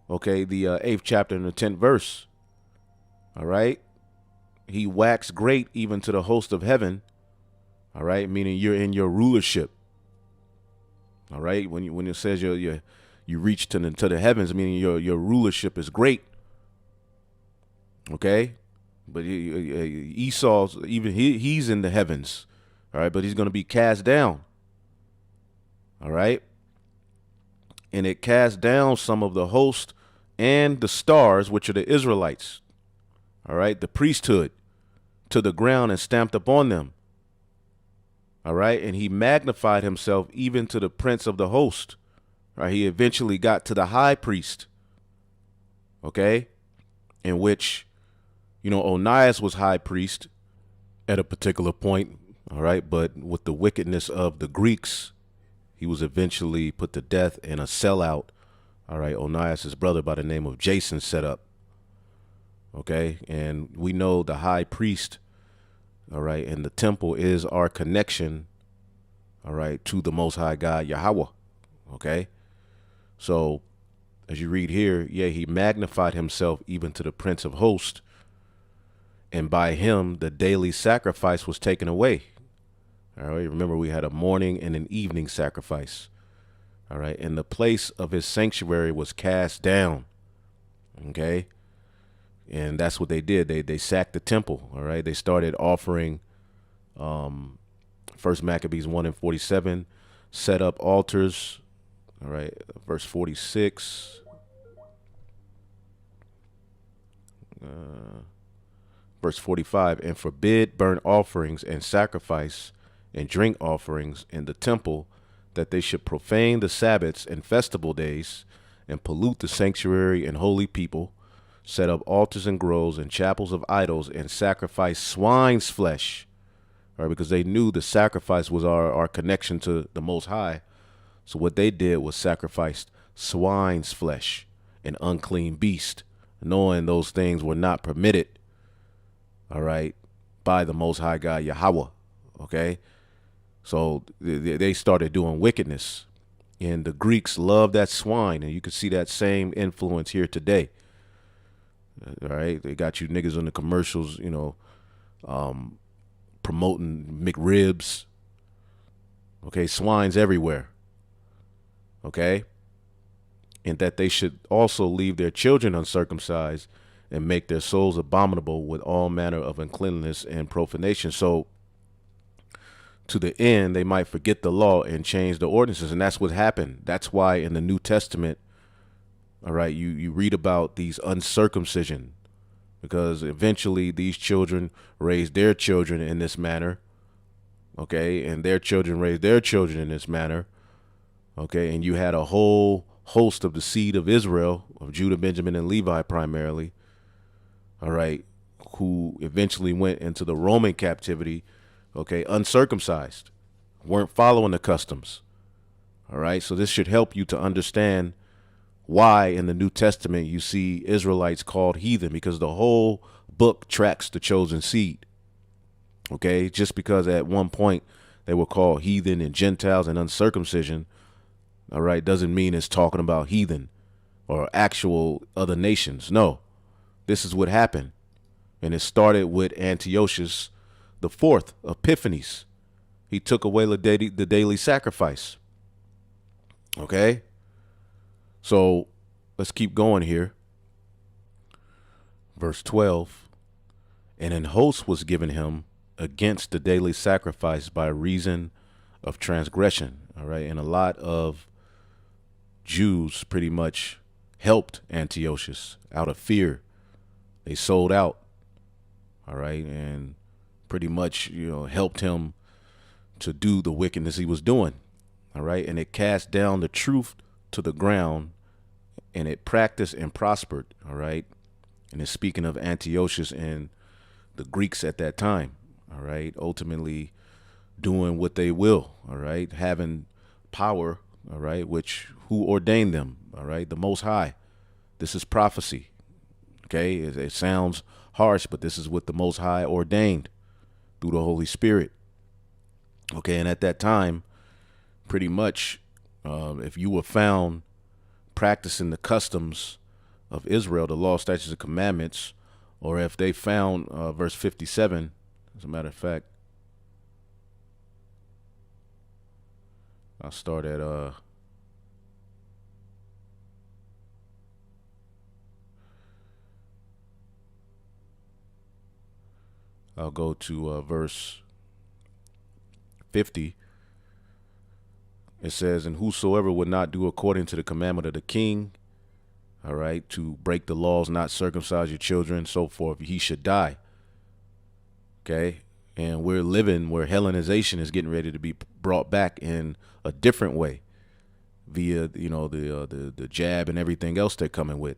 okay, the 8th chapter and the 10th verse. All right. He waxed great even to the host of heaven. All right. Meaning you're in your rulership. All right. When it says you reach to the heavens, meaning your rulership is great. Okay. But Esau's, even he's in the heavens. All right. But he's going to be cast down. All right. And it cast down some of the host and the stars, which are the Israelites. All right. The priesthood, to the ground, and stamped upon them. All right. And he magnified himself even to the prince of the host. All right. He eventually got to the high priest. Okay. In which, Onias was high priest at a particular point. All right. But with the wickedness of the Greeks, he was eventually put to death, and a sellout, all right, Onias' brother by the name of Jason, set up. Okay. And we know the high priest, all right, and the temple is our connection, all right, to the Most High God, Yahawah. Okay. So as you read here, yeah, he magnified himself even to the prince of hosts, and by him the daily sacrifice was taken away. All right. Remember, we had a morning and an evening sacrifice. All right. And the place of his sanctuary was cast down. Okay. And that's what they did. They sacked the temple. All right. They started offering, First Maccabees 1:47, set up altars. All right. Verse 46. Verse 45, and forbid burnt offerings and sacrifice and drink offerings in the temple, that they should profane the Sabbaths and festival days, and pollute the sanctuary and holy people, set up altars and groves and chapels of idols, and sacrifice swine's flesh. All right, because they knew the sacrifice was our connection to the Most High. So what they did was sacrificed swine's flesh, an unclean beast, knowing those things were not permitted, all right, by the Most High God, Yahawah. Okay. So they started doing wickedness, and the Greeks loved that swine. And you can see that same influence here today. All right. They got you niggas on the commercials, promoting McRibs. Okay. Swines everywhere. Okay. And that they should also leave their children uncircumcised and make their souls abominable with all manner of uncleanness and profanation. So to the end, they might forget the law and change the ordinances. And that's what happened. That's why in the New Testament, all right, you read about these uncircumcision, because eventually these children raised their children in this manner. Okay. And their children raised their children in this manner. Okay. And you had a whole host of the seed of Israel, of Judah, Benjamin, and Levi primarily. All right. Who eventually went into the Roman captivity. Okay, uncircumcised, weren't following the customs. All right, so this should help you to understand why in the New Testament you see Israelites called heathen, because the whole book tracks the chosen seed. Okay, just because at one point they were called heathen and Gentiles and uncircumcision, all right, doesn't mean it's talking about heathen or actual other nations. No, this is what happened. And it started with Antiochus the fourth, Epiphanes. he took away the daily sacrifice. Okay? So let's keep going here. Verse 12. And an host was given him against the daily sacrifice by reason of transgression. All right? And a lot of Jews pretty much helped Antiochus out of fear. They sold out. All right? And pretty much, helped him to do the wickedness he was doing. All right? And it cast down the truth to the ground, and it practiced and prospered. All right? And it's speaking of Antiochus and the Greeks at that time. All right? Ultimately doing what they will. All right? Having power. All right? Which, who ordained them? All right? The Most High. This is prophecy. Okay? It sounds harsh, but this is what the Most High ordained through the Holy Spirit. Okay, and at that time, pretty much, if you were found practicing the customs of Israel, the law, statutes, and commandments, or if they found, verse 57, as a matter of fact, I'll start at, I'll go to verse 50. It says, and whosoever would not do according to the commandment of the king, all right, to break the laws, not circumcise your children, so forth, he should die. Okay. And we're living where Hellenization is getting ready to be brought back in a different way via, the jab and everything else they're coming with.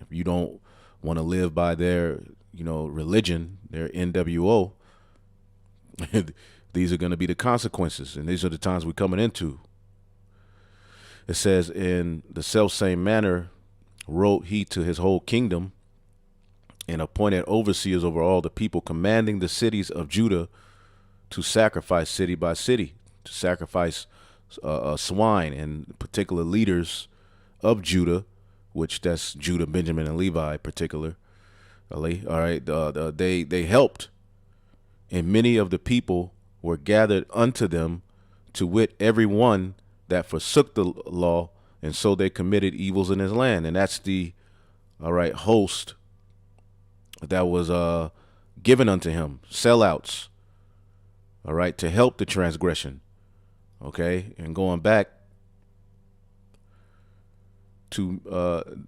If you don't want to live by their, religion, their NWO, these are going to be the consequences. And these are the times we're coming into. It says, in the selfsame manner wrote he to his whole kingdom, and appointed overseers over all the people, commanding the cities of Judah to sacrifice city by city, to sacrifice swine, and particular leaders of Judah, which that's Judah, Benjamin, and Levi particularly. All right, they helped, and many of the people were gathered unto them, to wit, every one that forsook the law, and so they committed evils in his land. And that's the, all right, host that was given unto him, sellouts, all right, to help the transgression. Okay, and going back to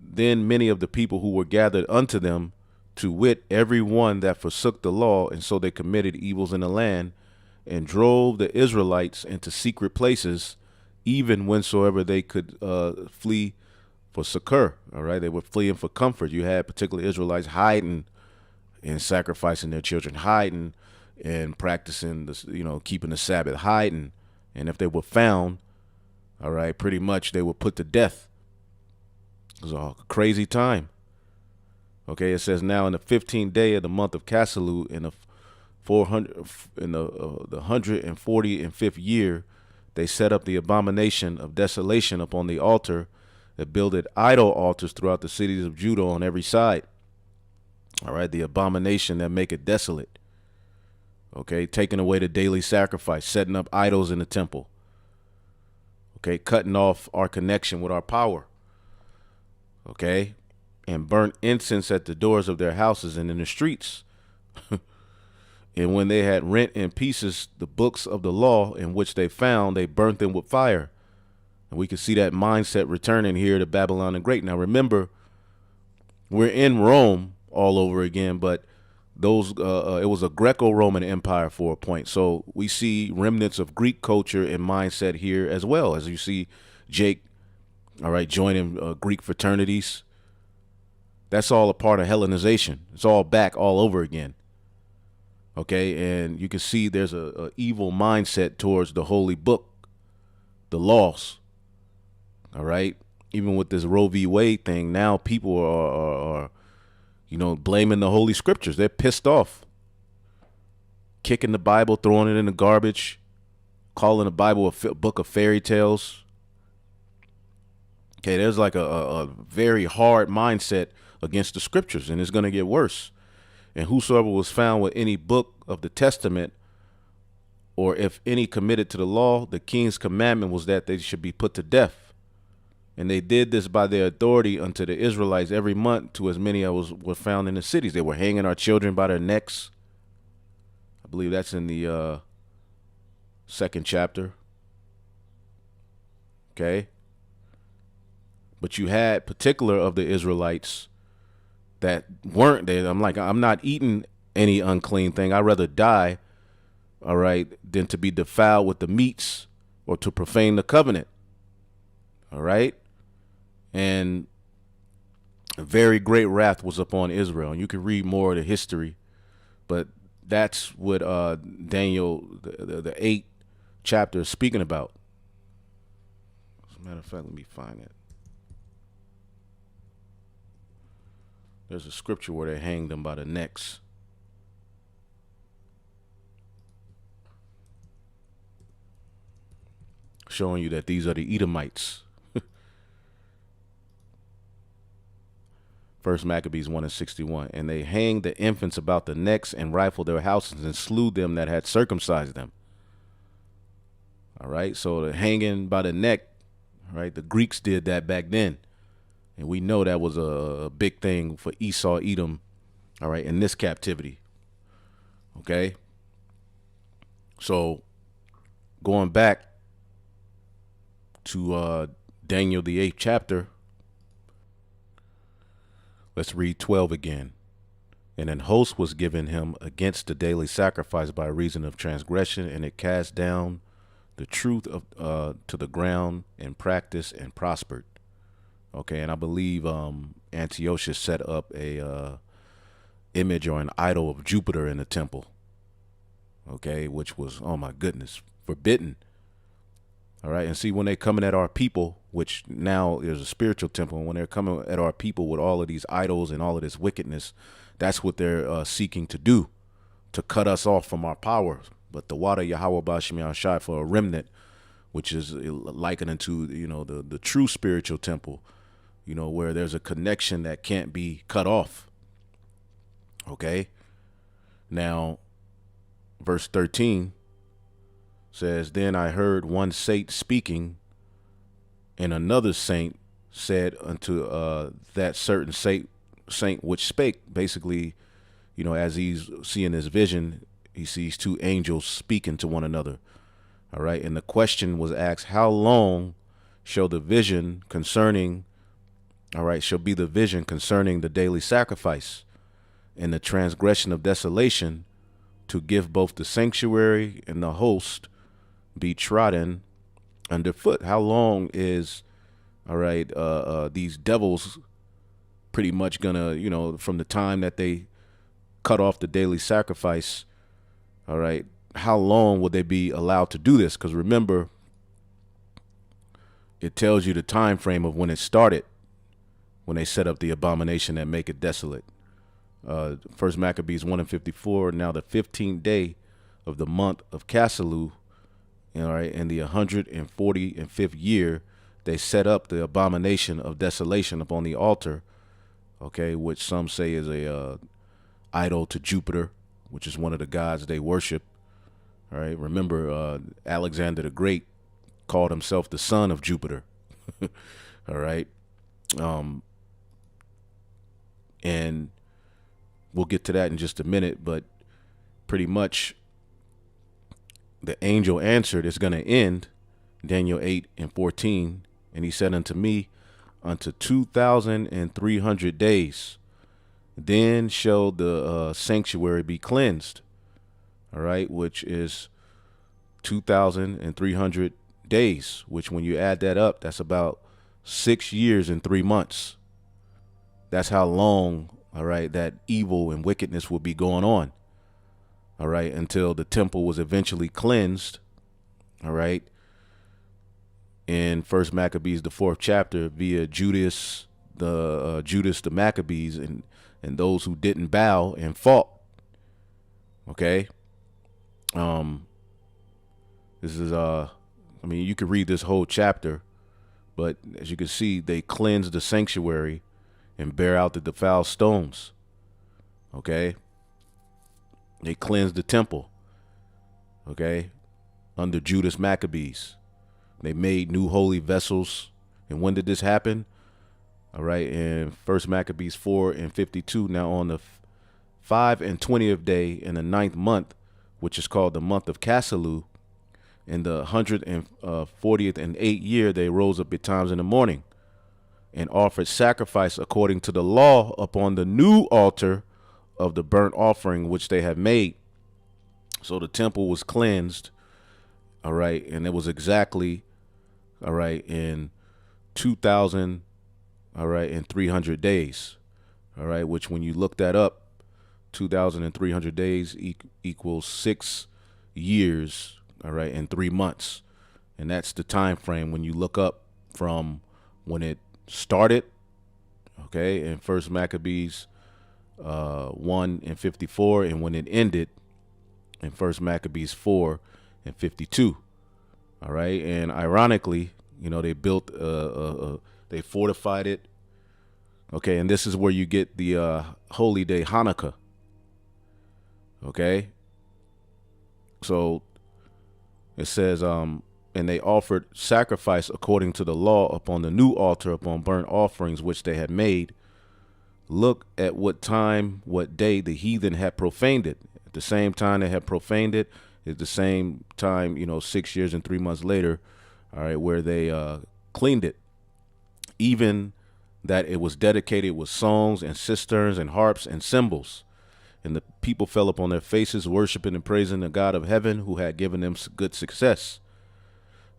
then many of the people who were gathered unto them, to wit, every one that forsook the law, and so they committed evils in the land, and drove the Israelites into secret places, even whensoever they could flee for succor. All right, they were fleeing for comfort. You had particular Israelites hiding and sacrificing their children, hiding and practicing this, keeping the Sabbath, hiding. And if they were found, all right, pretty much they were put to death. It was a crazy time. Okay, it says, now in the 15th day of the month of Casalu, in the 145th year, they set up the abomination of desolation upon the altar, that builded idol altars throughout the cities of Judah on every side. All right, the abomination that make it desolate. Okay, taking away the daily sacrifice, setting up idols in the temple. Okay, cutting off our connection with our power. Okay, and burnt incense at the doors of their houses and in the streets. And when they had rent in pieces the books of the law in which they found, they burnt them with fire. And we can see that mindset returning here to Babylon the Great. Now remember, we're in Rome all over again, but those it was a Greco-Roman empire for a point. So we see remnants of Greek culture and mindset here as well, as you see Jake, all right, joining Greek fraternities. That's all a part of Hellenization. It's all back all over again. Okay, and you can see there's a evil mindset towards the holy book, the laws. All right, even with this Roe v. Wade thing, now people are blaming the holy scriptures. They're pissed off, kicking the Bible, throwing it in the garbage, calling the Bible a book of fairy tales. Okay, there's like a very hard mindset against the scriptures, and it's going to get worse. And whosoever was found with any book of the testament or if any committed to the law, the king's commandment was that they should be put to death. And they did this by their authority unto the Israelites every month, to as many as were found in the cities. They were hanging our children by their necks. I believe that's in the 2nd chapter. Okay. But you had particular of the Israelites that weren't there. I'm like, I'm not eating any unclean thing. I'd rather die, all right, than to be defiled with the meats or to profane the covenant. All right. And a very great wrath was upon Israel. And you can read more of the history, but that's what Daniel, the 8th chapter is speaking about. As a matter of fact, let me find it. There's a scripture where they hanged them by the necks. Showing you that these are the Edomites. 1 Maccabees 1:61. And they hanged the infants about the necks and rifled their houses and slew them that had circumcised them. All right. So the hanging by the neck, right? The Greeks did that back then. And we know that was a big thing for Esau, Edom, all right, in this captivity. Okay. So going back to Daniel, the 8th chapter, let's read 12 again. And an host was given him against the daily sacrifice by reason of transgression, and it cast down the truth of to the ground and practiced and prospered. Okay, and I believe Antiochus set up a image or an idol of Jupiter in the temple. Okay, which was, oh my goodness, forbidden. All right, and see, when they're coming at our people, which now is a spiritual temple, and when they're coming at our people with all of these idols and all of this wickedness, that's what they're seeking to do, to cut us off from our power. But the water Yahawah for a remnant, which is likened unto, you know, the true spiritual temple, you know, where there's a connection that can't be cut off. Okay. Now, verse 13 says, then I heard one saint speaking, and another saint said unto that certain saint which spake. Basically, you know, as he's seeing his vision, he sees two angels speaking to one another. All right. And the question was asked, how long shall the vision concerning, all right, shall be the vision concerning the daily sacrifice and the transgression of desolation, to give both the sanctuary and the host be trodden underfoot? How long is, all right, these devils pretty much gonna, you know, from the time that they cut off the daily sacrifice, all right, how long would they be allowed to do this? Because remember, it tells you the time frame of when it started, when they set up the abomination that make it desolate. 1 Maccabees 1:54. Now the 15th day of the month of Casalu, all right, in the 145th year, they set up the abomination of desolation upon the altar, okay, which some say is a idol to Jupiter, which is one of the gods they worship. All right, remember Alexander the Great called himself the son of Jupiter. All right, and we'll get to that in just a minute, but pretty much the angel answered, it's going to end, Daniel 8:14, and he said unto me, unto 2,300 days, then shall the sanctuary be cleansed. All right, which is 2,300 days, which when you add that up, that's about 6 years and 3 months. That's how long, all right, that evil and wickedness will be going on. All right, until the temple was eventually cleansed. All right, in 1 Maccabees, the 4th chapter, via Judas the Maccabees, and those who didn't bow and fought. Okay. This is I mean, you could read this whole chapter, but as you can see, they cleansed the sanctuary and bear out the defiled stones. Okay. They cleansed the temple. Okay. under Judas Maccabees. They made new holy vessels. And when did this happen? All right, in 1 Maccabees 4:52. Now on the 5 and 20th day in the 9th month, which is called the month of Caselu, in the 140th and 8th year, they rose up betimes in the morning and offered sacrifice according to the law upon the new altar of the burnt offering which they have made. So the temple was cleansed, all right, and it was exactly, all right, in 2,000, all right, in 300 days, all right, which when you look that up, 2,300 days equals 6 years, all right, and 3 months. And that's the time frame when you look up from when it started, okay, in 1 Maccabees 1:54, and when it ended in 1 Maccabees 4:52. All right, and ironically, you know, they built they fortified it. Okay, and this is where you get the holy day Hanukkah. Okay, so it says, and they offered sacrifice according to the law upon the new altar upon burnt offerings which they had made. Look at what time, what day the heathen had profaned it. At the same time they had profaned it is the same time, you know, 6 years and 3 months later, all right, where they cleaned it. Even that it was dedicated with songs and cisterns and harps and cymbals. And the people fell upon their faces, worshiping and praising the God of heaven who had given them good success.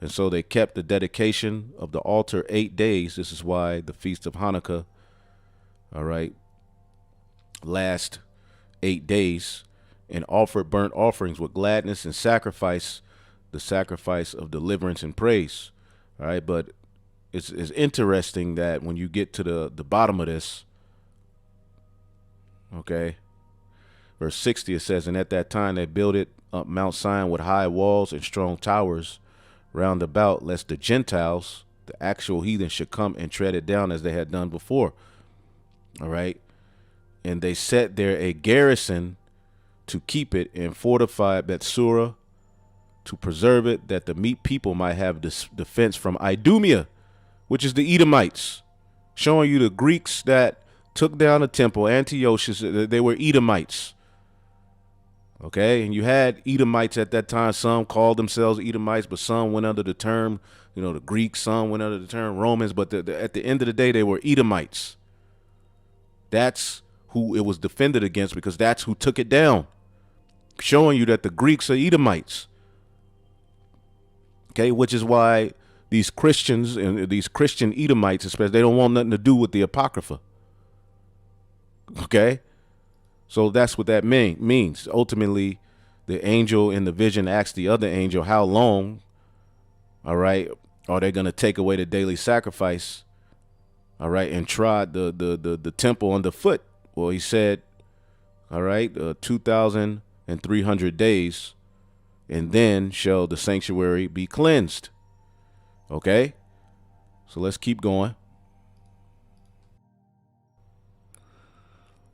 And so they kept the dedication of the altar 8 days. This is why the Feast of Hanukkah, all right, last 8 days, and offered burnt offerings with gladness and sacrifice, the sacrifice of deliverance and praise. All right, but it's interesting that when you get to the bottom of this, okay, verse 60, it says, and at that time they built it up Mount Zion with high walls and strong towers round about, lest the Gentiles, the actual heathen, should come and tread it down as they had done before. All right. And they set there a garrison to keep it, and fortified Bethsura to preserve it, that the meek people might have defense from Idumea, which is the Edomites, showing you the Greeks that took down the temple, Antiochus, they were Edomites. Okay, and you had Edomites at that time. Some called themselves Edomites, but some went under the term, you know, the Greeks. Some went under the term Romans, but at the end of the day, they were Edomites. That's who it was defended against, because that's who took it down, showing you that the Greeks are Edomites. Okay, which is why these Christians and these Christian Edomites, especially, they don't want nothing to do with the Apocrypha. Okay. So that's what that means. Ultimately, the angel in the vision asked the other angel, how long, all right, are they going to take away the daily sacrifice, all right, and trod the temple underfoot? Well, he said, all right, 2,300 days, and then shall the sanctuary be cleansed. Okay, so let's keep going.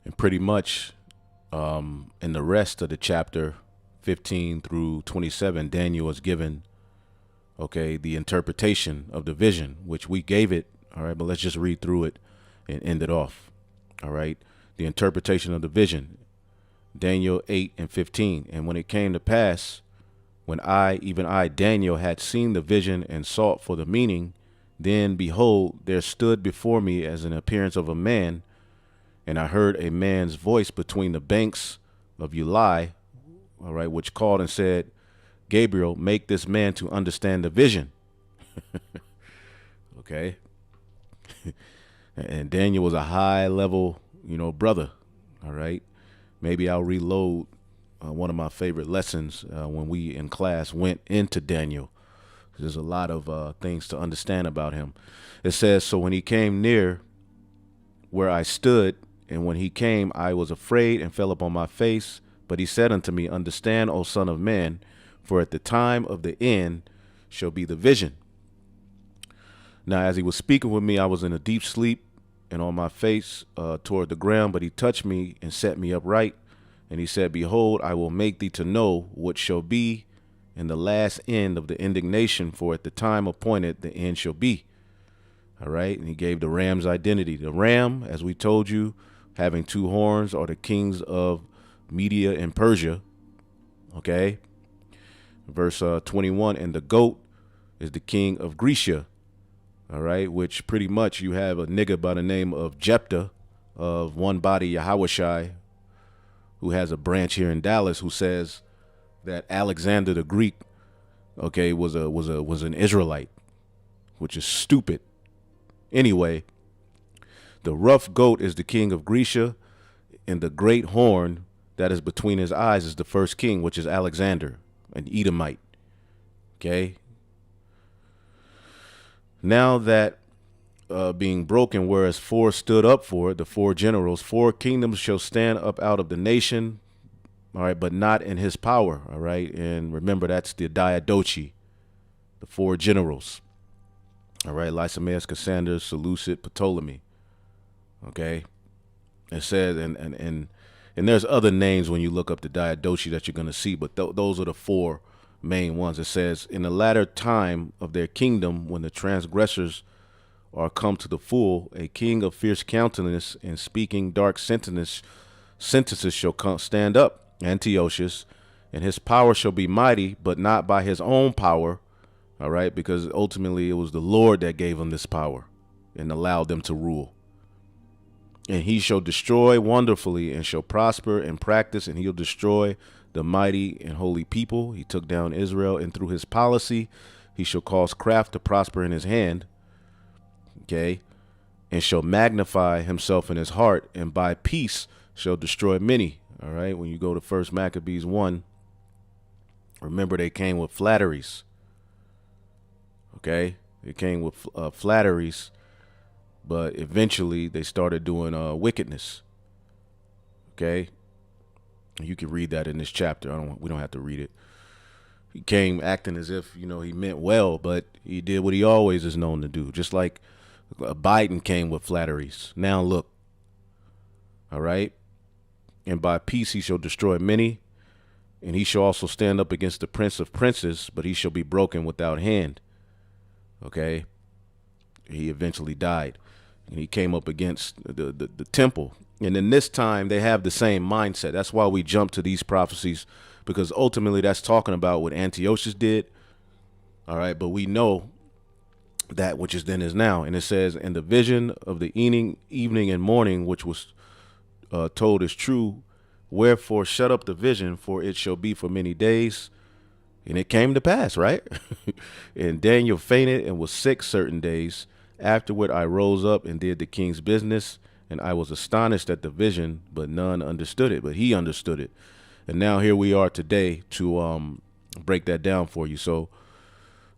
And pretty much in the rest of the chapter 15 through 27, Daniel is given, okay, the interpretation of the vision, which we gave it. All right, but let's just read through it and end it off. All right, the interpretation of the vision, Daniel 8:15. And when it came to pass, when even I, Daniel, had seen the vision and sought for the meaning, then behold, there stood before me as an appearance of a man, and I heard a man's voice between the banks of Ulai, all right, which called and said, Gabriel, make this man to understand the vision. Okay. And Daniel was a high level, you know, brother. All right. Maybe I'll reload one of my favorite lessons when we in class went into Daniel. There's a lot of things to understand about him. It says, so when he came near where I stood, and when he came, I was afraid and fell upon my face. But he said unto me, understand, O son of man, for at the time of the end shall be the vision. Now, as he was speaking with me, I was in a deep sleep and on my face toward the ground. But he touched me and set me upright. And he said, behold, I will make thee to know what shall be and the last end of the indignation, for at the time appointed the end shall be. All right, and he gave the ram's identity. The ram, as we told you, having 2 horns, are the kings of Media and Persia. Okay, verse 21, and the goat is the king of Grecia. All right, which pretty much you have a nigga by the name of Jephthah of One Body Yahawashi, who has a branch here in Dallas, who says that Alexander the Greek, okay, was an Israelite, which is stupid. Anyway, the rough goat is the king of Grecia, and the great horn that is between his eyes is the first king, which is Alexander, an Edomite. Okay. Now that being broken, whereas 4 stood up for it, the 4 generals, 4 kingdoms shall stand up out of the nation, all right, but not in his power, all right? And remember, that's the Diadochi, the 4 generals, all right? Lysimaeus, Cassander, Seleucid, Ptolemy, okay? It says, and there's other names when you look up the Diadochi that you're going to see, but those are the 4 main ones. It says, in the latter time of their kingdom, when the transgressors are come to the full, a king of fierce countenance and speaking dark sentences shall stand up, Antiochus, and his power shall be mighty, but not by his own power, all right, because ultimately it was the Lord that gave him this power and allowed them to rule. And he shall destroy wonderfully, and shall prosper and practice, and he'll destroy the mighty and holy people. He took down Israel, and through his policy he shall cause craft to prosper in his hand, okay, and shall magnify himself in his heart, and by peace shall destroy many. All right, when you go to 1 Maccabees 1, remember they came with flatteries. Okay, they came with flatteries, but eventually they started doing wickedness. Okay, you can read that in this chapter. We don't have to read it. He came acting as if, you know, he meant well, but he did what he always is known to do. Just like Biden came with flatteries. Now look, all right, and by peace he shall destroy many, and he shall also stand up against the prince of princes, but he shall be broken without hand. Okay, he eventually died, and he came up against the temple. And in this time they have the same mindset. That's why we jump to these prophecies, because ultimately that's talking about what Antiochus did. All right, but we know that which is then is now. And it says, and the vision of the evening and morning, which was told is true. Wherefore shut up the vision, for it shall be for many days. And it came to pass, right? And Daniel fainted and was sick certain days. Afterward I rose up and did the king's business, and I was astonished at the vision, but none understood it, but he understood it. And now here we are today to break that down for you. So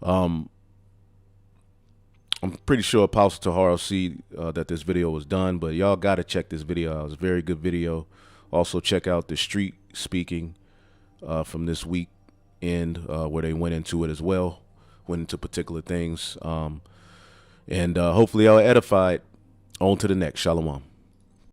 I'm pretty sure Apostle Tahar see that this video was done, but y'all got to check this video out. It's a very good video. Also check out the street speaking from this week end where they went into it as well, went into particular things. And hopefully y'all edified. On to the next. Shalom.